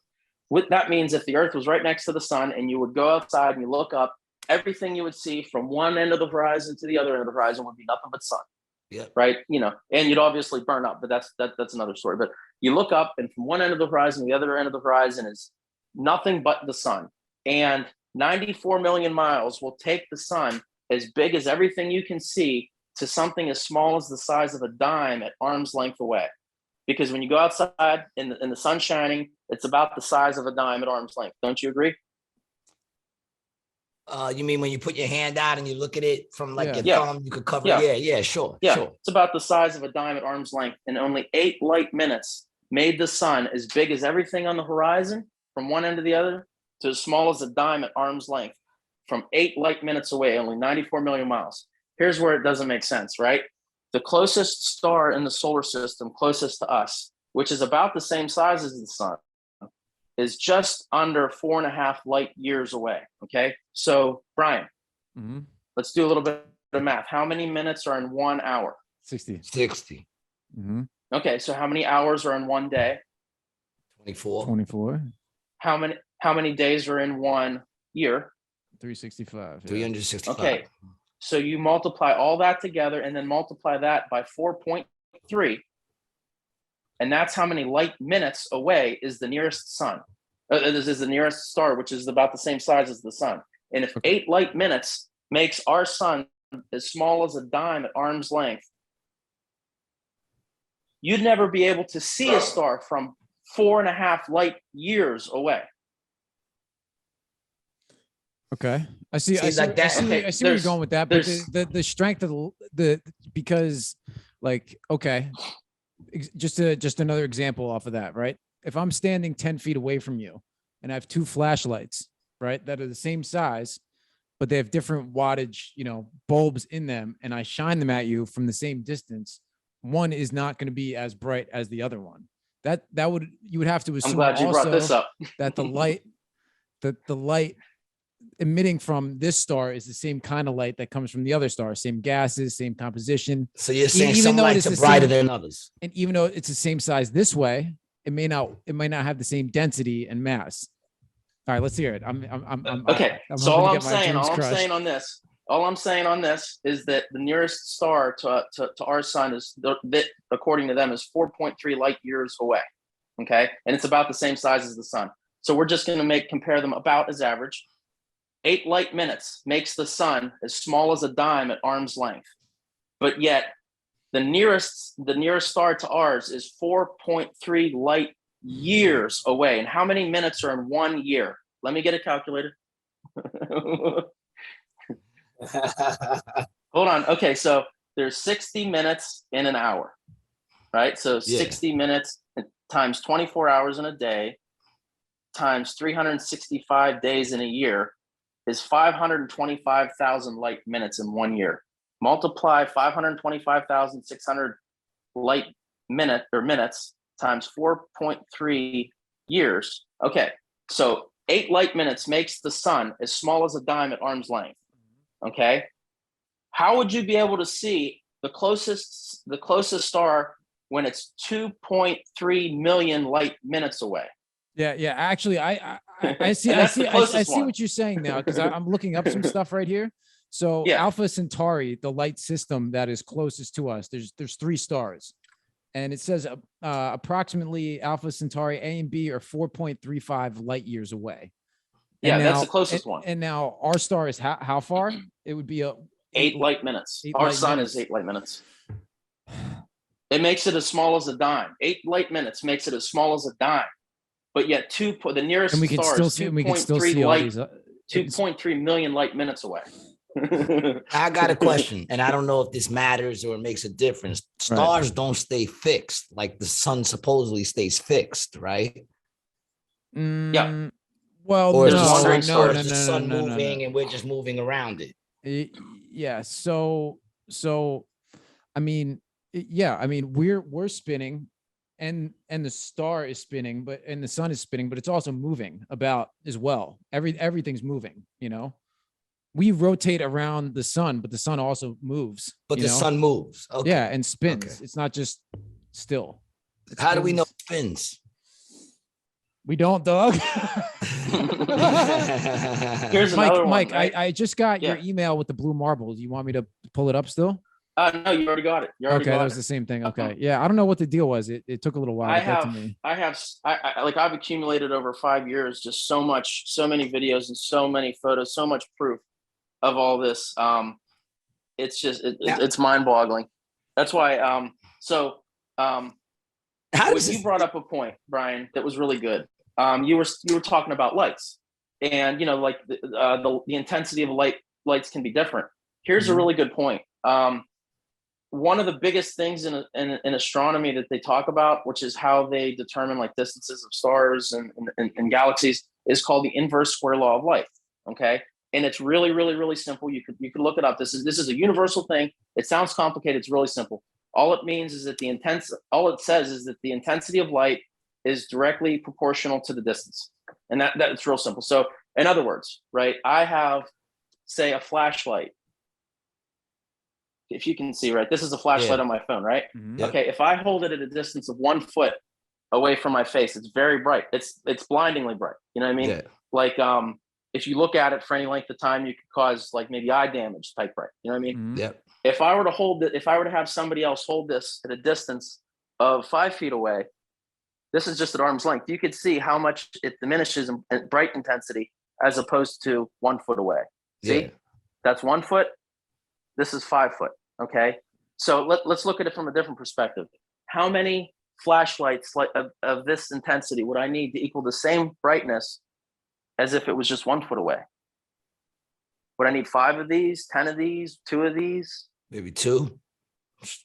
What that means, if the Earth was right next to the sun and you would go outside and you look up, everything you would see from one end of the horizon to the other end of the horizon would be nothing but sun. right? You know, and you'd obviously burn up, but that's another story. But you look up, and from one end of the horizon, the other end of the horizon is nothing but the sun. And 94 million miles will take the sun, as big as everything you can see, to something as small as the size of a dime at arm's length away. Because when you go outside in the sun shining, it's about the size of a dime at arm's length. Don't you agree? You mean when you put your hand out and you look at it from like your thumb, you could cover it? Yeah, sure. It's about the size of a dime at arm's length, and only 8 light minutes made the sun as big as everything on the horizon from one end to the other to as small as a dime at arm's length from 8 light minutes away, only 94 million miles. Here's where it doesn't make sense, right? The closest star in the solar system, closest to us, which is about the same size as the sun, is just under 4.5 light years away. Okay. So Brian, let's do a little bit of math. How many minutes are in 1 hour? 60. Okay. So how many hours are in 1 day? 24. How many days are in 1 year? 365. 365. Okay. So you multiply all that together and then multiply that by 4.3. And that's how many light minutes away is the nearest sun. This is the nearest star, which is about the same size as the sun. And if 8 light minutes makes our sun as small as a dime at arm's length, you'd never be able to see a star from 4.5 light years away. Okay, I see. I see where you're going with that. But the strength of because, like, okay, just another example off of that, right? If I'm standing 10 feet away from you and I have 2 flashlights, right, that are the same size, but they have different wattage, bulbs in them, and I shine them at you from the same distance, one is not going to be as bright as the other one. You would have to assume. I'm glad you brought this up. That the light emitting from this star is the same kind of light that comes from the other star, same gases, same composition. So you're saying some lights are brighter than others. And even though it's the same size this way, it might not have the same density and mass. All right, let's hear it. Okay. So all I'm saying on this is that the nearest star to our sun is, according to them, is 4.3 light years away. Okay, and it's about the same size as the sun. So we're just going to compare them about as average. 8 light minutes makes the sun as small as a dime at arm's length, but yet the nearest star to ours is 4.3 light years away. And how many minutes are in 1 year? Let me get a calculator. Hold on. Okay, so there's 60 minutes in an hour, right? So 60 minutes times 24 hours in a day times 365 days in a year is 525,000 light minutes in 1 year. Multiply 525,600 light minutes times 4.3 years. Okay, so 8 light minutes makes the sun as small as a dime at arm's length. Okay, how would you be able to see the closest star when it's 2.3 million light minutes away? Yeah. Actually, I see what you're saying now, because I'm looking up some stuff right here. So Alpha Centauri, the light system that is closest to us, there's 3 stars, and it says approximately Alpha Centauri A and B are 4.35 light years away. That's the closest one. And now our star is how far? It would be 8 light minutes. Our sun is 8 light minutes. It makes it as small as a dime. 8 light minutes makes it as small as a dime. But yet the nearest star is 2.3 million light minutes away. I got a question, and I don't know if this matters or it makes a difference. Stars don't stay fixed like the sun supposedly stays fixed, right? Yeah. Well, or the sun moving and we're just moving around it. Yeah. So I mean, we're spinning. And the star is spinning, and the sun is spinning, but it's also moving about as well. Everything's moving, We rotate around the sun, but the sun also moves. But the sun moves. Okay. Yeah, and spins. Okay. It's not just still. How do we know it spins? We don't, dog. Here's another Mike, one, right? I just got your email with the blue marble. Do you want me to pull it up still? No, you already got it. You already Okay, got that was it. the same thing. Okay, yeah, I don't know what the deal was. It took a little while to get to me. I've accumulated over 5 years just so many videos and so many photos, so much proof of all this. It's just it's mind-boggling. That's why. You brought up a point, Brian, that was really good. You were talking about lights, and like the intensity of lights can be different. Here's a really good point. One of the biggest things in astronomy that they talk about, which is how they determine like distances of stars and galaxies, is called the inverse square law of light. Okay, and it's really, really, really simple. You could look it up. This is a universal thing. It sounds complicated. It's really simple. All it means is that all it says is that the intensity of light is directly proportional to the distance, and that's real simple. So, in other words, right? I have, say, a flashlight. If you can see, right, this is a flashlight on my phone, right? Mm-hmm. Yep. Okay, if I hold it at a distance of 1 foot away from my face, it's very bright. It's blindingly bright. You know what I mean? Yeah. Like, if you look at it for any length of time, you could cause like maybe eye damage type bright. You know what I mean? Mm-hmm. Yep. If I were to have somebody else hold this at a distance of 5 feet away, this is just at arm's length. You could see how much it diminishes in bright intensity as opposed to 1 foot away. See, that's 1 foot. This is 5 foot. Okay. So let's look at it from a different perspective. How many flashlights of this intensity would I need to equal the same brightness as if it was just 1 foot away? Would I need 5 of these, 10 of these, 2 of these? Maybe 2.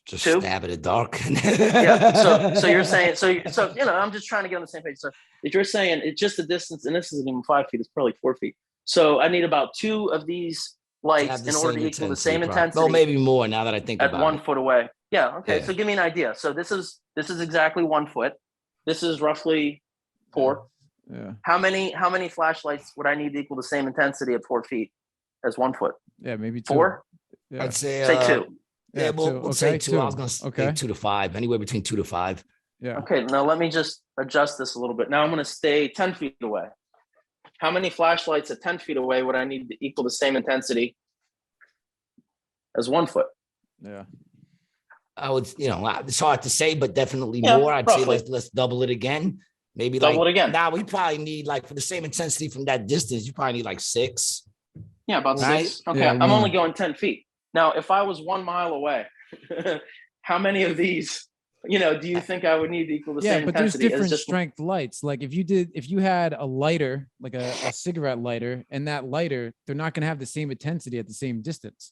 Just 2? stab in the dark. Yeah. So you're saying, so I'm just trying to get on the same page. So if you're saying it's just a distance, and this isn't even 5 feet, it's probably 4 feet. So I need about 2 of these lights in order to equal the same intensity. Well, maybe more now that I think about it. At 1 foot away. Yeah. Okay. Yeah. So give me an idea. So this is exactly 1 foot. This is roughly 4. Yeah. How many flashlights would I need to equal the same intensity at 4 feet as 1 foot? Yeah, maybe 2. 4. Yeah. I'd say 2. Yeah, we'll say 2. I was going to say 2 to 5, anywhere between 2 to 5. Yeah. Okay. Now let me just adjust this a little bit. Now I'm going to stay 10 feet away. How many flashlights at 10 feet away would I need to equal the same intensity as 1 foot? Yeah. I would, it's hard to say, but definitely more. I'd say let's double it again. Maybe double it again. Now we probably need for the same intensity from that distance, you probably need 6. Yeah, about 6. Okay. Yeah, I'm only going 10 feet. Now, if I was 1 mile away, how many of these, do you think I would need to equal the same intensity? Yeah, but there's different strength lights. Like if you had a lighter, like a cigarette lighter, and that lighter, they're not going to have the same intensity at the same distance.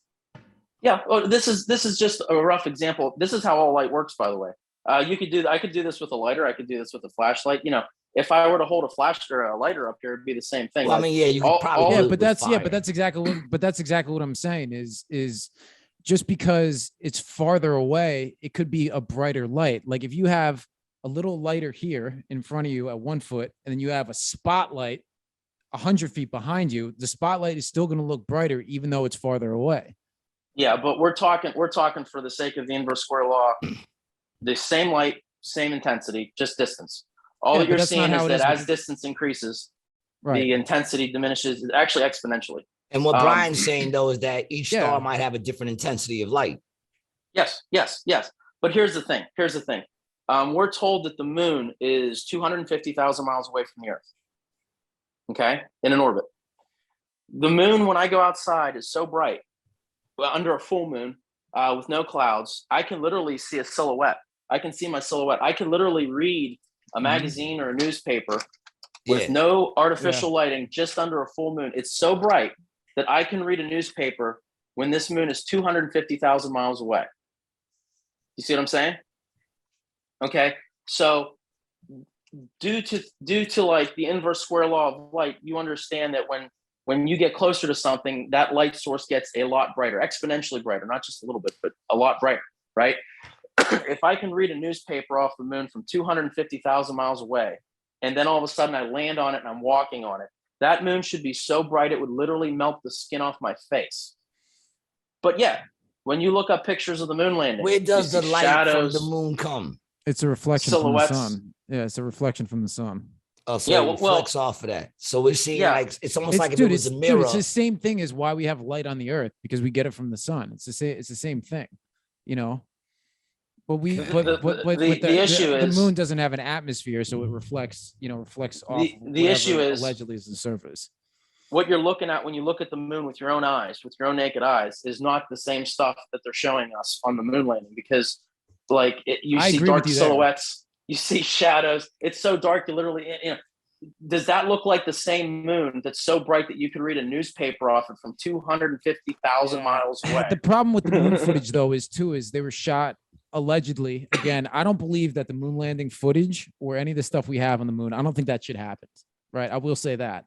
Yeah. Well, this is just a rough example. This is how all light works, by the way. I could do this with a lighter. I could do this with a flashlight. If I were to hold a flash or a lighter up here, it'd be the same thing. Well, you could probably. But that's exactly what I'm saying is just because it's farther away, it could be a brighter light. Like if you have a little lighter here in front of you at 1 foot, and then you have a spotlight 100 feet behind you, the spotlight is still going to look brighter, even though it's farther away. Yeah, but we're talking for the sake of the inverse square law, the same light, same intensity, just distance. All that you're seeing is that as distance increases, the intensity diminishes, actually exponentially. And what Brian's saying, though, is that each star might have a different intensity of light. Yes. But here's the thing. We're told that the moon is 250,000 miles away from the Earth. Okay? In an orbit. The moon, when I go outside, is so bright, under a full moon, with no clouds, I can literally see a silhouette. I can see my silhouette. I can literally read a magazine or a newspaper with no artificial lighting, just under a full moon. It's so bright that I can read a newspaper when this moon is 250,000 miles away. You see what I'm saying? Okay. So due to like the inverse square law of light, you understand that when you get closer to something, that light source gets a lot brighter, exponentially brighter, not just a little bit, but a lot brighter, right? If I can read a newspaper off the moon from 250,000 miles away, and then all of a sudden I land on it and I'm walking on it, that moon should be so bright it would literally melt the skin off my face. But when you look up pictures of the moon landing, where does the light from the moon come? It's a reflection from the sun. Yeah, it's a reflection from the sun. Oh, so it reflects off of that. So we're seeing it's almost like if it was a mirror. It's the same thing as why we have light on the Earth, because we get it from the sun. It's the same thing. you know. But the issue the is moon doesn't have an atmosphere, so it reflects off the issue is allegedly is the surface. What you're looking at when you look at the moon with your own eyes, with your own naked eyes, is not the same stuff that they're showing us on the moon landing, because you see dark silhouettes, you see shadows. It's so dark, you literally, does that look like the same moon that's so bright that you could read a newspaper off it from 250,000 miles away? The problem with the moon footage, though, is they were shot allegedly. Again, I don't believe that the moon landing footage or any of the stuff we have on the moon, I don't think that should happen. Right? I will say that.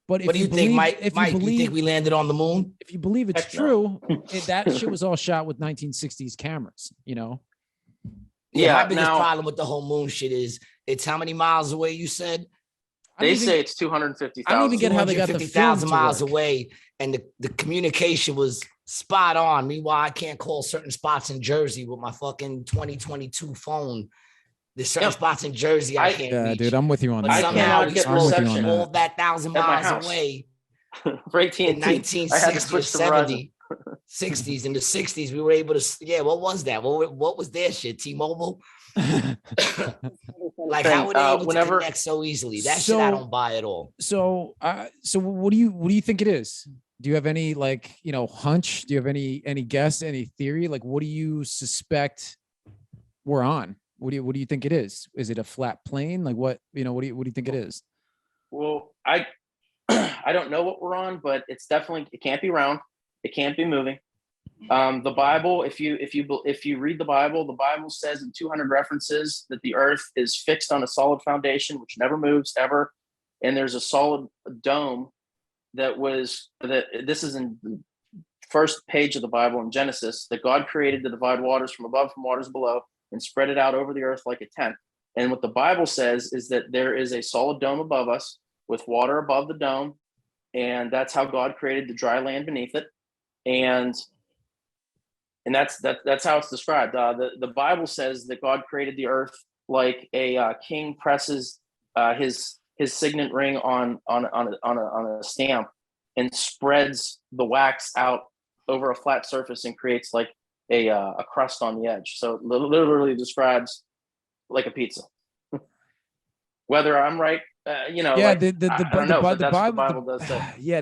But if you think, Mike, you think we landed on the moon? If you believe it's true, that shit was all shot with 1960s cameras, Yeah, my biggest problem with the whole moon shit is it's how many miles away you said? They say it's 250,000. I don't even get how they got the 50,000 miles away, and the communication was spot on. Meanwhile, I can't call certain spots in Jersey with my fucking 2022 phone. There's certain spots in Jersey I can't reach. Dude, I'm with you on that. I cannot get reception all of that 1,000 miles away. For AT&T, in 1960 or 70, 60s. In the 60s, we were able to. What was that? What was their shit? T-Mobile. Like, how were they able to connect so easily? That shit I don't buy at all. So what do you think it is? Do you have any hunch? Do you have any guess, any theory? Like, what do you suspect we're on? What do you think it is? Is it a flat plane? Like, what do you think it is? Well, I don't know what we're on, but it can't be round. It can't be moving. The Bible, if you read the Bible says in 200 references that the earth is fixed on a solid foundation, which never moves ever. And there's a solid dome this is in the first page of the Bible in Genesis, that God created to divide waters from above from waters below and spread it out over the earth like a tent. And what the Bible says is that there is a solid dome above us with water above the dome. And that's how God created the dry land beneath it. And that's how it's described. The Bible says that God created the earth like a king presses his signet ring on a stamp and spreads the wax out over a flat surface and creates like a crust on the edge. So it literally describes like a pizza. Whether I'm right, I don't know, but that's what the Bible does say. Yeah,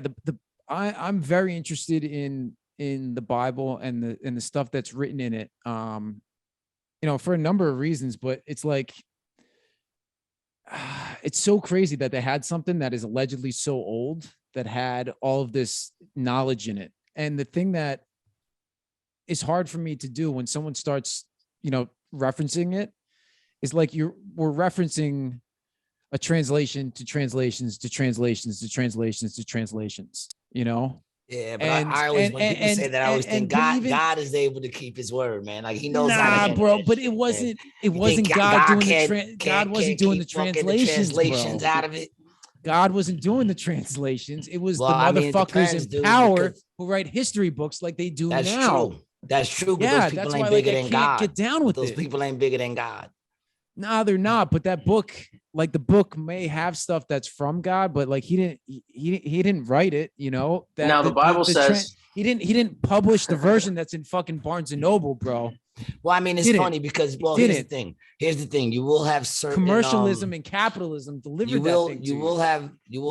I'm very interested in the Bible and the stuff that's written in it, for a number of reasons, but it's like, it's so crazy that they had something that is allegedly so old that had all of this knowledge in it. And the thing that is hard for me to do when someone starts, referencing it is like we're referencing a translation to translations to translations to translations to translations, Yeah, but I always, when people say that, I always think God is able to keep his word, man. Like, he knows how to bro, but it wasn't God doing God wasn't doing the translations out of it. God wasn't doing the translations. It was the motherfuckers in power who write history books like they do now. That's true. But those people ain't bigger than God. Get down with those people ain't bigger than God. No, they're not. But that book, like, the book may have stuff that's from God, but like he didn't write it. Now the Bible says he didn't publish the version that's in fucking Barnes and Noble, bro. Well, I mean, it's funny because here's the thing. You will have certain commercialism and capitalism delivered you will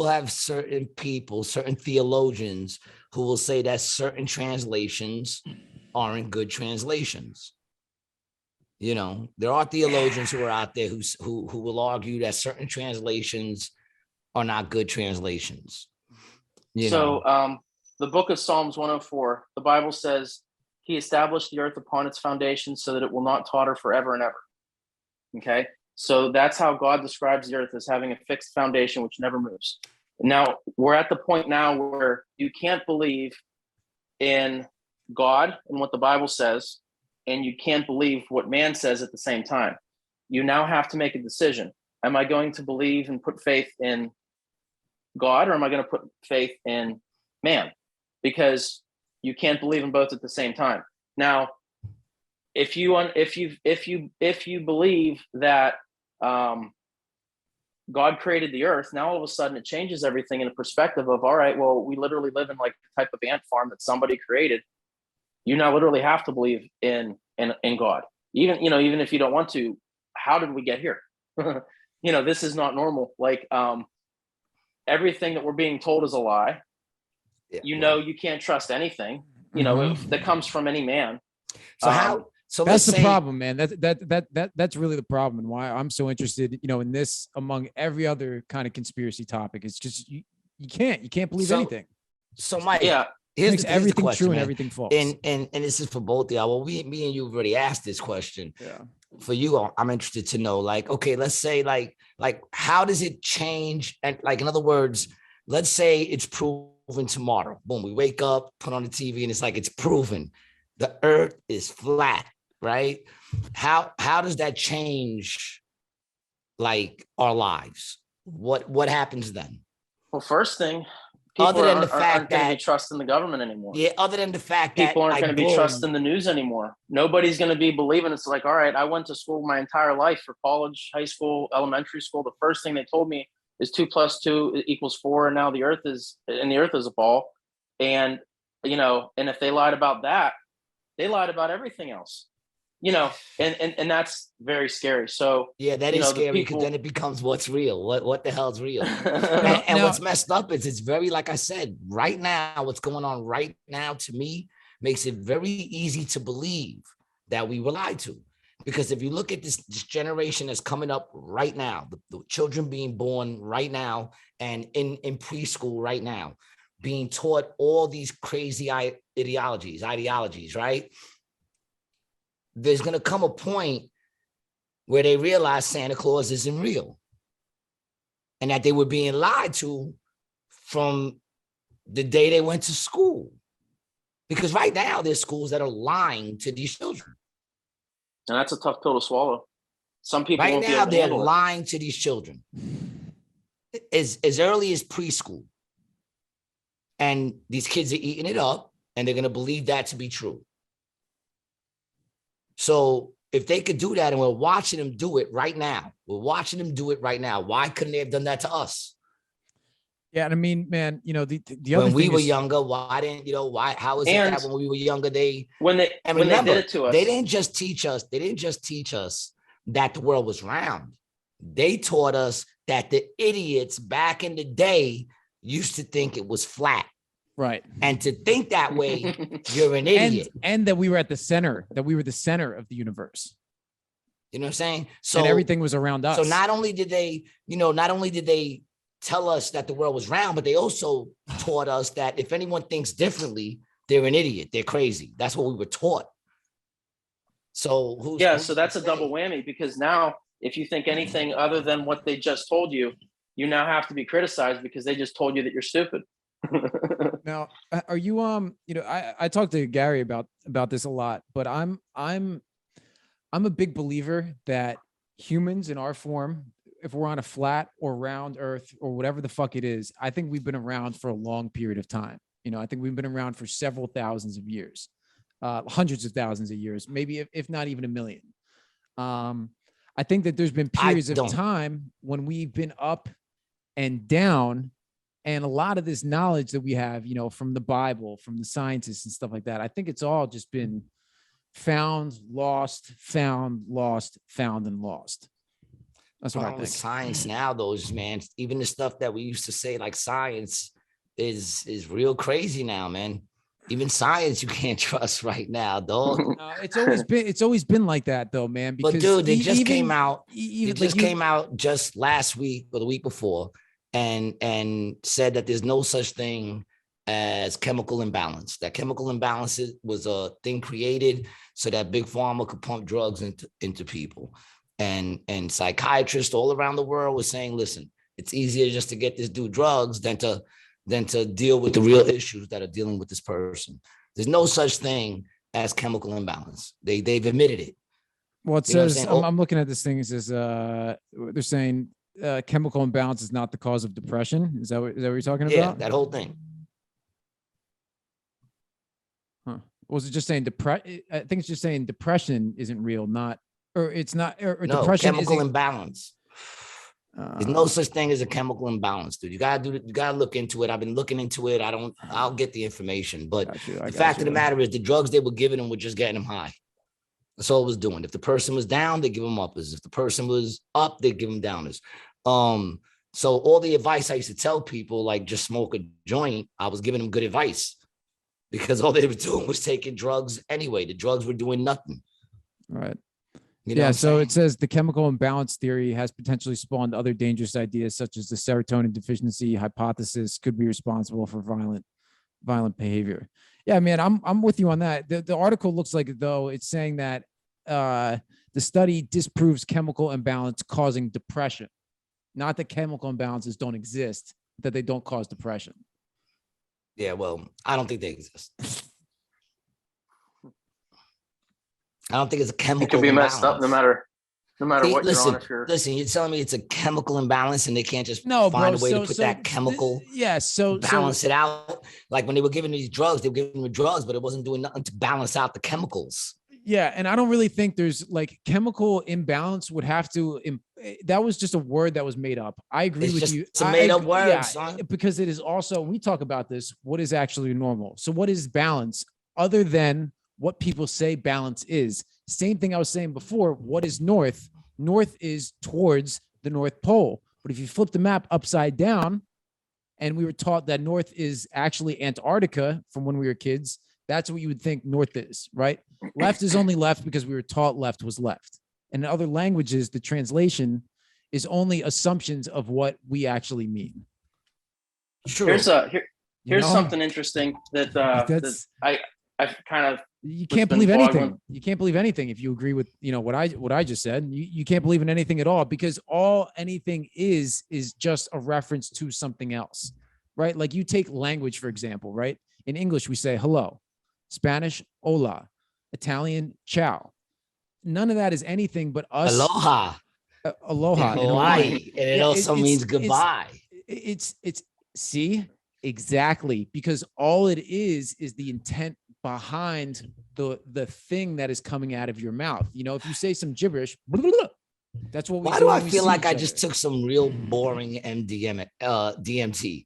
have certain people, certain theologians who will say that certain translations aren't good translations. There are theologians who are out there who will argue that certain translations are not good translations. The book of Psalms 104, the Bible says, he established the earth upon its foundation so that it will not totter forever and ever. Okay. So that's how God describes the earth, as having a fixed foundation, which never moves. Now we're at the point now where you can't believe in God and what the Bible says, and you can't believe what man says at the same time. You now have to make a decision. Am I going to believe and put faith in God, or am I going to put faith in man? Because you can't believe in both at the same time. Now, if you believe that God created the earth, now all of a sudden it changes everything in a perspective of, all right, well, we literally live in like the type of ant farm that somebody created. You now literally have to believe in in God. Even, even if you don't want to, how did we get here? This is not normal. Like, everything that we're being told is a lie. Yeah, you can't trust anything, that comes from any man. So that's the problem, man. That's really the problem, and why I'm so interested, in this among every other kind of conspiracy topic. It's just you can't believe anything. So Mike, yeah, here's everything the question, true and man. everything false. And this is for both of y'all. Well, me and you have already asked this question. Yeah. For you, I'm interested to know, like, okay, let's say like how does it change? And like, in other words, let's say it's proven tomorrow. Boom, we wake up, put on the TV, and it's like it's proven the earth is flat, right? How does that change like our lives? What happens then? Well, first thing, people other than the aren't fact going to that be trusting the government anymore. Yeah, other than the fact people that aren't going to be trusting the news anymore. Nobody's going to be believing. It's like, all right, I went to school my entire life, for college, high school, elementary school. The first thing they told me is 2 + 2 = 4, and now the earth is a ball. And and if they lied about that, they lied about everything else. And that's very scary. So yeah, that is scary, because then it becomes what's real. What the hell's real? and what's messed up is it's very, like I said, right now, what's going on right now to me makes it very easy to believe that we were lied to. Because if you look at this generation that's coming up right now, the children being born right now and in preschool right now, being taught all these crazy ideologies, right? There's going to come a point where they realize Santa Claus isn't real, and that they were being lied to from the day they went to school. Because right now there's schools that are lying to these children. And that's a tough pill to swallow. Some people right now they're lying to these children as early as preschool. And these kids are eating it up, and they're going to believe that to be true. So if they could do that, and we're watching them do it right now, why couldn't they have done that to us? Yeah, and I mean, man, the other when thing we were younger, why didn't how is it that when we were younger when they did it to us, they didn't just teach us that the world was round. They taught us that the idiots back in the day used to think it was flat. Right. And to think that way, you're an idiot. And that we were the center of the universe. You know what I'm saying? So and everything was around us. So not only did they tell us that the world was round, but they also taught us that if anyone thinks differently, they're an idiot. They're crazy. That's what we were taught. So so that's a double whammy, because now if you think anything other than what they just told you, you now have to be criticized because they just told you that you're stupid. Now, are you I talked to Gary about this a lot, but I'm a big believer that humans in our form, if we're on a flat or round earth or whatever the fuck it is, I think we've been around for a long period of time. I think we've been around for several thousands of years, hundreds of thousands of years, maybe if not even a million. I think that there's been periods of time when we've been up and down. And a lot of this knowledge that we have, from the Bible, from the scientists and stuff like that, I think it's all just been found, lost, found, lost, found, and lost. That's what I think. Science now, man, even the stuff that we used to say, like science is real crazy now, man. Even science you can't trust right now, dog. It's always been like that, though, man. Because but dude, it just came out. It just came out just last week or the week before. And said that there's no such thing as chemical imbalance. That chemical imbalance was a thing created so that big pharma could pump drugs into people. And psychiatrists all around the world were saying, listen, it's easier just to get this dude drugs than to deal with the real issues that are dealing with this person. There's no such thing as chemical imbalance. They've admitted it. Well, it says, I'm looking at this thing. It says, they're saying, chemical imbalance is not the cause of depression. Is that what you're talking about? Yeah, that whole thing. Huh. Was it just saying I think it's just saying depression isn't real, it's not, or no, depression chemical imbalance. There's no such thing as a chemical imbalance, dude. You gotta look into it. I've been looking into it. I'll get the information. But the fact of the matter is the drugs they were giving them were just getting them high. That's all it was doing. If the person was down, they give them uppers. If the person was up, they give them downers. So all the advice I used to tell people, like just smoke a joint, I was giving them good advice because all they were doing was taking drugs anyway. The drugs were doing nothing. Right. You know Yeah. So saying? it says the chemical imbalance theory has potentially spawned other dangerous ideas, such as the serotonin deficiency hypothesis could be responsible for violent behavior. Yeah, man, I'm with you on that. The article looks like though it's saying that the study disproves chemical imbalance causing depression. Not that chemical imbalances don't exist, that they don't cause depression. Yeah, well, I don't think they exist. I don't think it's a chemical It could be imbalance. messed up no matter what listen, you're on. If you're listen, you're telling me it's a chemical imbalance and they can't just No, find bro, a way to put that chemical balance it out. Like when they were giving these drugs, they were giving them drugs, but it wasn't doing nothing to balance out the chemicals. Yeah, and I don't really think there's like chemical imbalance would have to. That was just a word that was made up. I agree with you. It's a made up word, son. Because it is also, we talk about this, what is actually normal? So what is balance other than what people say balance is? Same thing I was saying before. What is north? North is towards the North Pole. But if you flip the map upside down, and we were taught that north is actually Antarctica from when we were kids, that's what you would think north is, right? Left is only left because we were taught left was left. And in other languages, the translation is only assumptions of what we actually mean. True. Here's something interesting that I kind of, you can't believe anything. You can't believe anything if you agree with what I just said. You can't believe in anything at all, because all anything is just a reference to something else, right? Like you take language, for example, right? In English, we say hello. Spanish, hola. Italian, ciao. None of that is anything but us. Aloha. Aloha in Hawaii. And it also means goodbye. It's see, exactly, because all it is the intent behind the thing that is coming out of your mouth. If you say some gibberish, blah, blah, blah, that's what we Why do. do I feel like I just took some real boring DMT?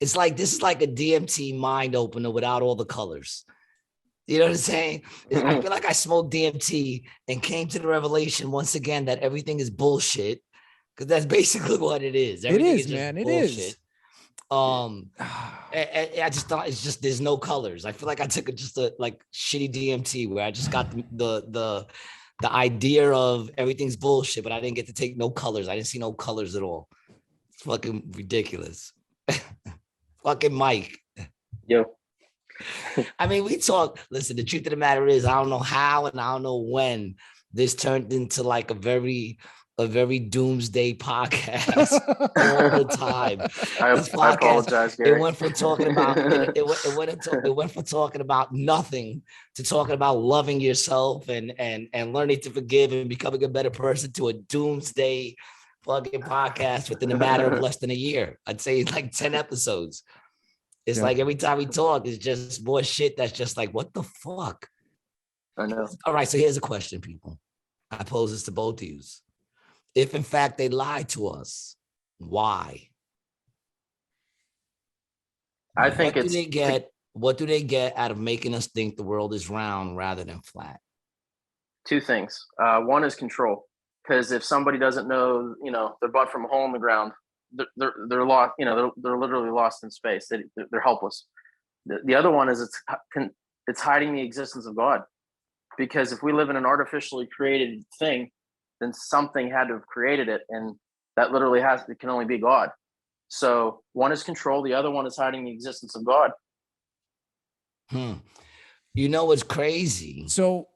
It's like, this is like a DMT mind opener without all the colors. You know what I'm saying? I feel like I smoked DMT and came to the revelation once again that everything is bullshit, because that's basically what it is. Everything is man. It is. I just thought it's just there's no colors. I feel like I took just a shitty DMT where I just got the idea of everything's bullshit, but I didn't get to take no colors. I didn't see no colors at all. It's fucking ridiculous. Fucking Mike. Yo. I mean, we talk. Listen, the truth of the matter is, I don't know how and I don't know when this turned into like a very doomsday podcast all the time. I apologize, Gary. It went from talking about it went from talking about nothing to talking about loving yourself and learning to forgive and becoming a better person to a doomsday fucking podcast within a matter of less than a year. I'd say it's like 10 episodes. It's like every time we talk, it's just more shit that's just like, what the fuck? I know. All right, so here's a question, people. I pose this to both of you. If in fact they lied to us, why? I think what do they get out of making us think the world is round rather than flat? Two things. One is control, because if somebody doesn't know, they're butt from a hole in the ground, they're lost. They're literally lost in space. They're helpless. The other one is it's hiding the existence of God, because if we live in an artificially created thing, then something had to have created it, and that literally it can only be God. So one is control, the other one is hiding the existence of God. What's crazy? So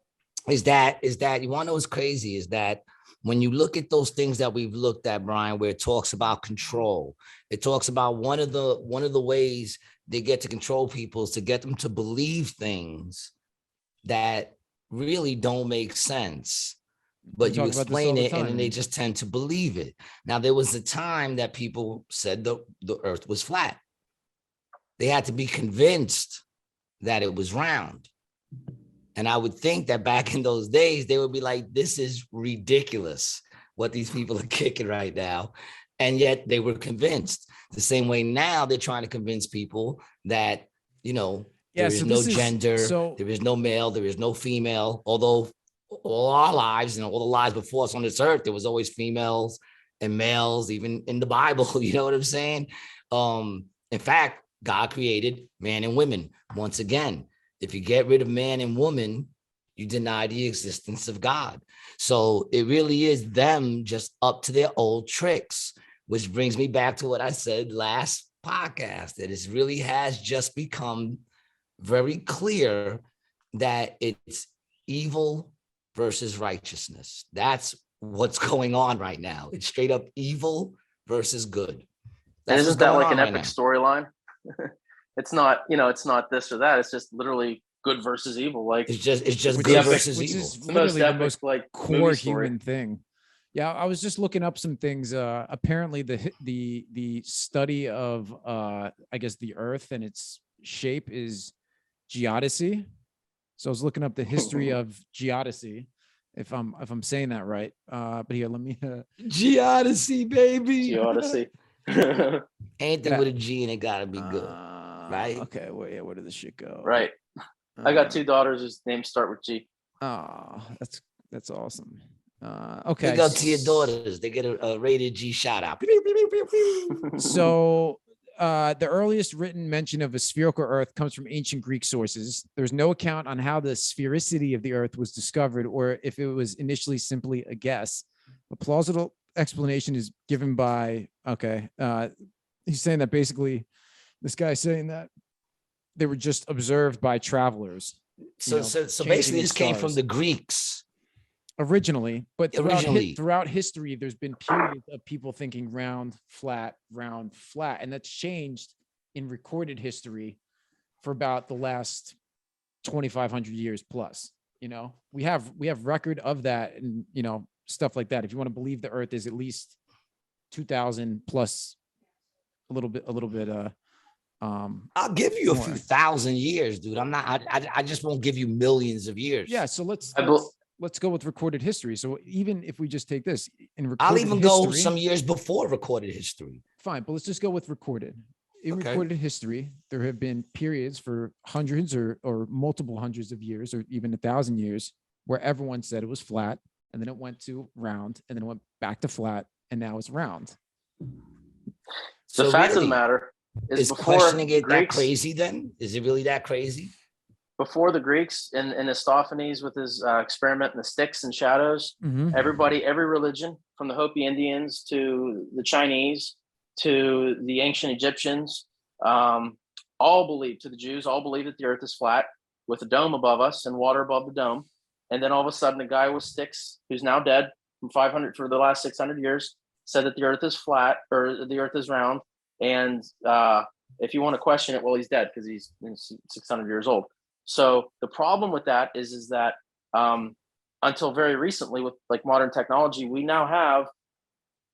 is that you want to know what's crazy is that when you look at those things that we've looked at, Brian, where it talks about control, it talks about one of the ways they get to control people is to get them to believe things that really don't make sense. But you explain it and then they just tend to believe it. Now, there was a time that people said the earth was flat. They had to be convinced that it was round. And I would think that back in those days, they would be like, this is ridiculous what these people are kicking right now. And yet they were convinced. The same way now they're trying to convince people that, there is no gender, there is no male, there is no female, although all our lives and all the lives before us on this earth, there was always females and males, even in the Bible. You know what I'm saying? In fact, God created man and women. Once again, if you get rid of man and woman, you deny the existence of God. So it really is them just up to their old tricks, which brings me back to what I said last podcast, that it really has just become very clear that it's evil versus righteousness. That's what's going on right now. It's straight up evil versus good. And isn't that like an epic storyline? It's not, it's not this or that. It's just literally good versus evil. Like it's just good versus evil. Is literally the most like core human thing. Yeah, I was just looking up some things. Apparently, the study of I guess the Earth and its shape is geodesy. So I was looking up the history of geodesy, if I'm saying that right. But here, let me geodesy, baby. Geodesy. Anything with a G and it gotta be good, right? Okay, well, yeah, where did this shit go? Right. I got 2 daughters whose names start with G. Oh, that's awesome. Okay. Big up to your daughters. They get a rated G shout out. So the earliest written mention of a spherical Earth comes from ancient Greek sources. There's no account on how the sphericity of the Earth was discovered or if it was initially simply a guess. A plausible explanation is given by, he's saying that basically this guy's saying that they were just observed by travelers. So basically this came from the Greeks. Originally, but throughout history, there's been periods of people thinking round, flat, and that's changed in recorded history for about the last 2,500 years plus. We have record of that, and stuff like that. If you want to believe the Earth is at least 2,000 plus, a little bit. I'll give you a few thousand years, dude. I just won't give you millions of years. Yeah, so let's go with recorded history. So even if we just take this in recorded I'll even go some years before recorded history. Fine, but let's just go with recorded. In recorded history, there have been periods for hundreds or multiple hundreds of years, or even 1,000 years, where everyone said it was flat, and then it went to round, and then it went back to flat, and now it's round. The fact of the matter is questioning it that crazy then? Is it really that crazy? Before the Greeks and Aristophanes with his experiment in the sticks and shadows, every religion, from the Hopi Indians to the Chinese to the ancient Egyptians, all believed, to the Jews, all believed that the Earth is flat with a dome above us and water above the dome. And then all of a sudden, a guy with sticks, who's now dead for the last 600 years, said that the Earth is flat, or the Earth is round. And if you want to question it, well, he's dead because he's 600 years old. So the problem with that is that until very recently, with like modern technology, we now have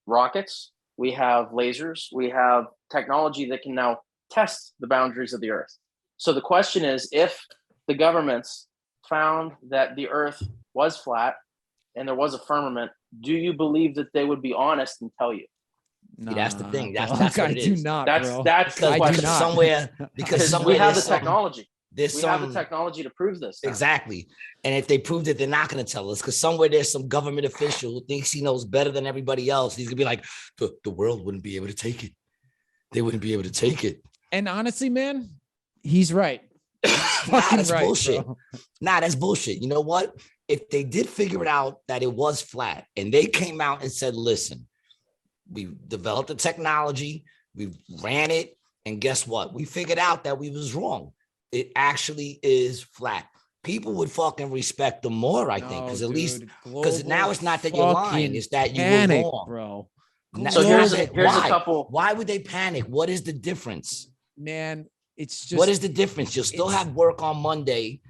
rockets, we have lasers, we have technology that can now test the boundaries of the Earth. So the question is, if the governments found that the Earth was flat and there was a firmament, do you believe that they would be honest and tell you? Nah, that's the thing. That's what it is. I do not, bro. That's the question. Because we have the technology. We have the some technology to prove this. Exactly. And if they proved it, they're not going to tell us, because somewhere there's some government official who thinks he knows better than everybody else. He's going to be like, the world wouldn't be able to take it. They wouldn't be able to take it. And honestly, man, he's right. That's bullshit. Nah, that's bullshit. You know what? If they did figure it out that it was flat and they came out and said, listen, we developed the technology, we ran it, and guess what? We figured out that we was wrong. It actually is flat. People would fucking respect them more, I think, because because now it's not that you're lying, it's that you were wrong, bro. So here's a couple. Why would they panic? What is the difference, man? It's just, what is the difference? You'll still have work on Monday,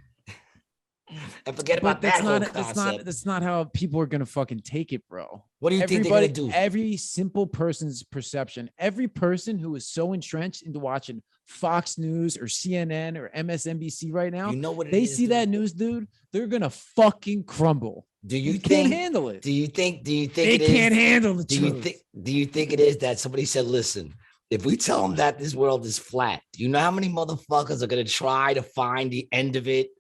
and forget about that whole concept. That's not how people are gonna fucking take it, bro. What do you think they're gonna do? Every simple person's perception, every person who is so entrenched into watching Fox News or CNN or MSNBC right now, you know what they see that news, dude, they're gonna fucking crumble. Do you think can't handle it? Do you think they can't handle the truth? Do you think it is that somebody said, listen, if we tell them that this world is flat, do you know how many motherfuckers are gonna try to find the end of it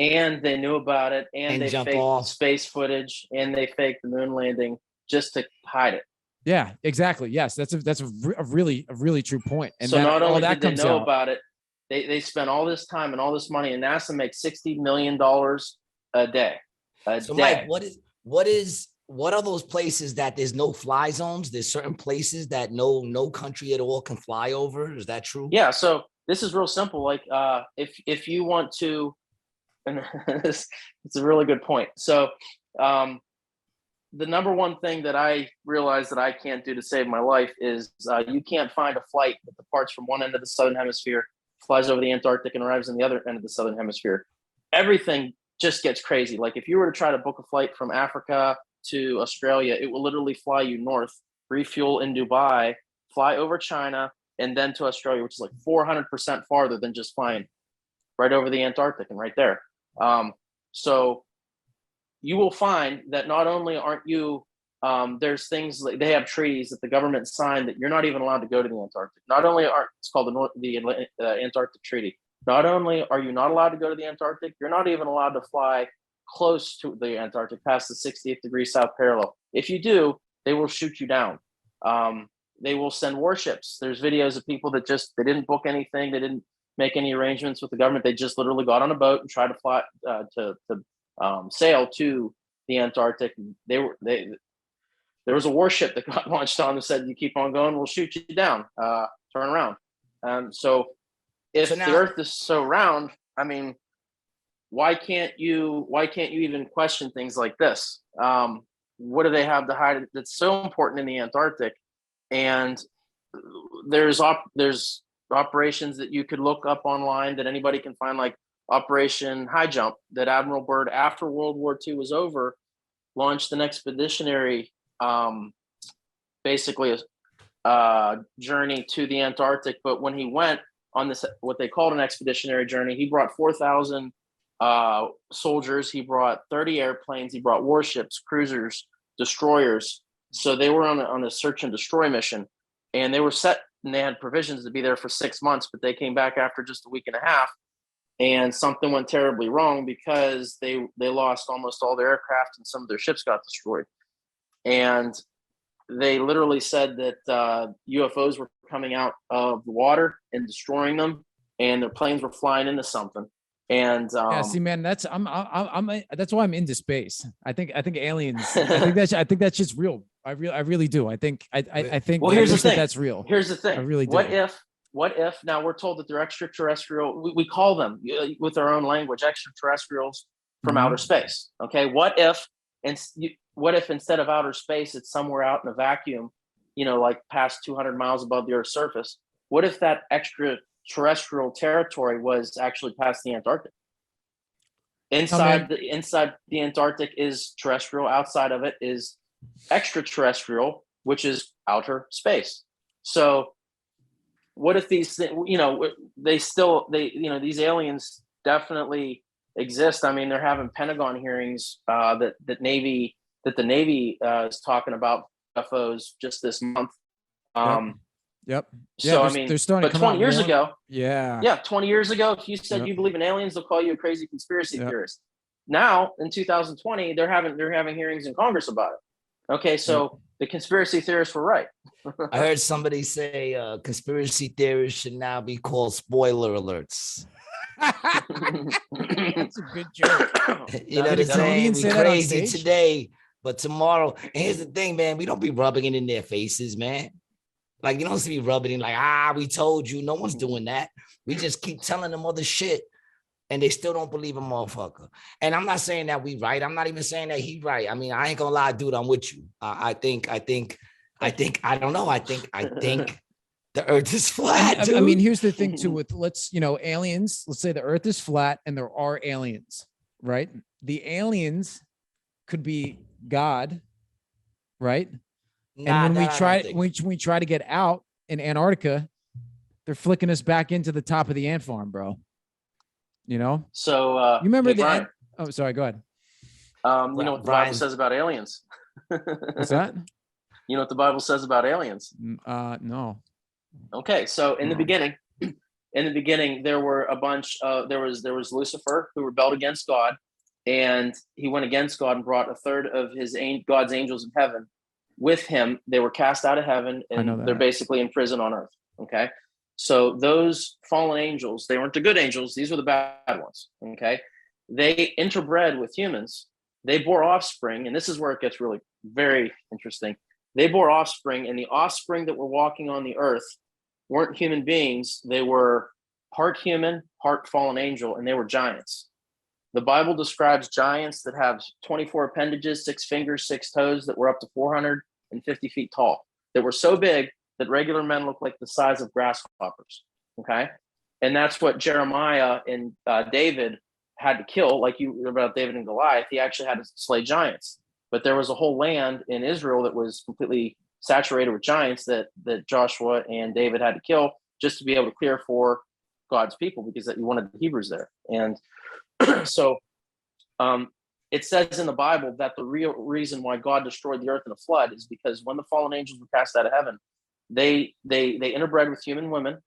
and they knew about it, and they jump faked off. space footage, and they faked the moon landing just to hide it. Yeah, exactly. Yes, that's a really true point. And so then not all only that did they comes know out. about it, they spent all this time and all this money, and NASA makes $60 million a day. So Mike, what are those places that there's no fly zones? There's certain places that no country at all can fly over. Is that true? Yeah. So this is real simple. Like if you want to, and it's a really good point. So the number one thing that I realized that I can't do to save my life is you can't find a flight that departs from one end of the southern hemisphere, flies over the Antarctic, and arrives on the other end of the southern hemisphere. Everything just gets crazy. Like if you were to try to book a flight from Africa to Australia, it will literally fly you north, refuel in Dubai, fly over China, and then to Australia, which is like 400% farther than just flying right over the Antarctic and right there. So you will find that not only aren't you, there's things like they have treaties that the government signed that you're not even allowed to go to the Antarctic. Not only it's called the Antarctic Treaty. Not only are you not allowed to go to the Antarctic, you're not even allowed to fly close to the Antarctic past the 60th degree south parallel. If you do, they will shoot you down. They will send warships. There's videos of people that they didn't book anything. They didn't make any arrangements with the government. They just literally got on a boat and tried to fly to sail to the Antarctic. There was a warship that got launched on and said, "You keep on going, we'll shoot you down. Turn around." So if the Earth is so round, I mean, why can't you even question things like this? What do they have to hide that's so important in the Antarctic? And there's operations that you could look up online that anybody can find, like Operation High Jump, that Admiral Byrd, after World War II was over, launched an expeditionary, basically a journey to the Antarctic. But when he went on this, what they called an expeditionary journey, he brought 4,000 soldiers, he brought 30 airplanes, he brought warships, cruisers, destroyers. So they were on a search and destroy mission, and they were set, and they had provisions to be there for 6 months, but they came back after just a week and a half, and something went terribly wrong because they lost almost all their aircraft, and some of their ships got destroyed. And they literally said that UFOs were coming out of the water and destroying them, and their planes were flying into something. And yeah, see, man, that's that's why I'm into space. I think aliens. I think that's just real. I really do. I think. Well, here's the thing. That's real. Here's the thing. I really do. What if now we're told that they're extraterrestrial? We call them, with our own language, extraterrestrials from outer space. Okay. What if instead of outer space, it's somewhere out in a vacuum, like past 200 miles above the Earth's surface? What if that extraterrestrial territory was actually past the Antarctic? Inside the Antarctic is terrestrial. Outside of it is extraterrestrial, which is outer space. So what if these these aliens definitely exist? I mean, they're having Pentagon hearings that the Navy is talking about UFOs just this month. Yep. So I mean, they're starting but 20 years ago, 20 years ago, if you said you believe in aliens, they'll call you a crazy conspiracy theorist. Now in 2020, they're having hearings in Congress about it. Okay, so the conspiracy theorists were right. I heard somebody say conspiracy theorists should now be called spoiler alerts. That's a good joke. You know what I'm saying? We crazy today, but tomorrow. And here's the thing, man. We don't be rubbing it in their faces, man. Like, you don't see me rubbing it like, we told you. No one's doing that. We just keep telling them other shit, and they still don't believe a motherfucker. And I'm not saying that we right. I'm not even saying that he right. I mean, I ain't gonna lie, dude. I'm with you. I think. I don't know. I think the Earth is flat. Dude. I mean, here's the thing too. With aliens. Let's say the Earth is flat, and there are aliens, right? The aliens could be God, right? And when we try to get out in Antarctica, they're flicking us back into the top of the ant farm, bro. So you remember Brian, oh, sorry, go ahead. You know what the Bible says about aliens? What's that? You know what the Bible says about aliens? No. Okay, so in the beginning, in the beginning, there were a bunch of, there was Lucifer, who rebelled against God, and he went against God and brought a third of God's angels in heaven with him. They were cast out of heaven, and they're basically in prison on earth. Okay. So those fallen angels, they weren't the good angels. These were the bad ones. Okay. They interbred with humans. They bore offspring. And this is where it gets really very interesting. They bore offspring, and the offspring that were walking on the earth weren't human beings. They were part human, part fallen angel, and they were giants. The Bible describes giants that have 24 appendages, 6 fingers, 6 toes, that were up to 450 feet tall, that were so big that regular men look like the size of grasshoppers. Okay. And that's what Jeremiah and David had to kill. Like you read about David and Goliath, he actually had to slay giants. But there was a whole land in Israel that was completely saturated with giants that Joshua and David had to kill just to be able to clear for God's people, because that he wanted the Hebrews there. And so it says in the Bible that the real reason why God destroyed the earth in a flood is because when the fallen angels were cast out of heaven, they interbred with human women,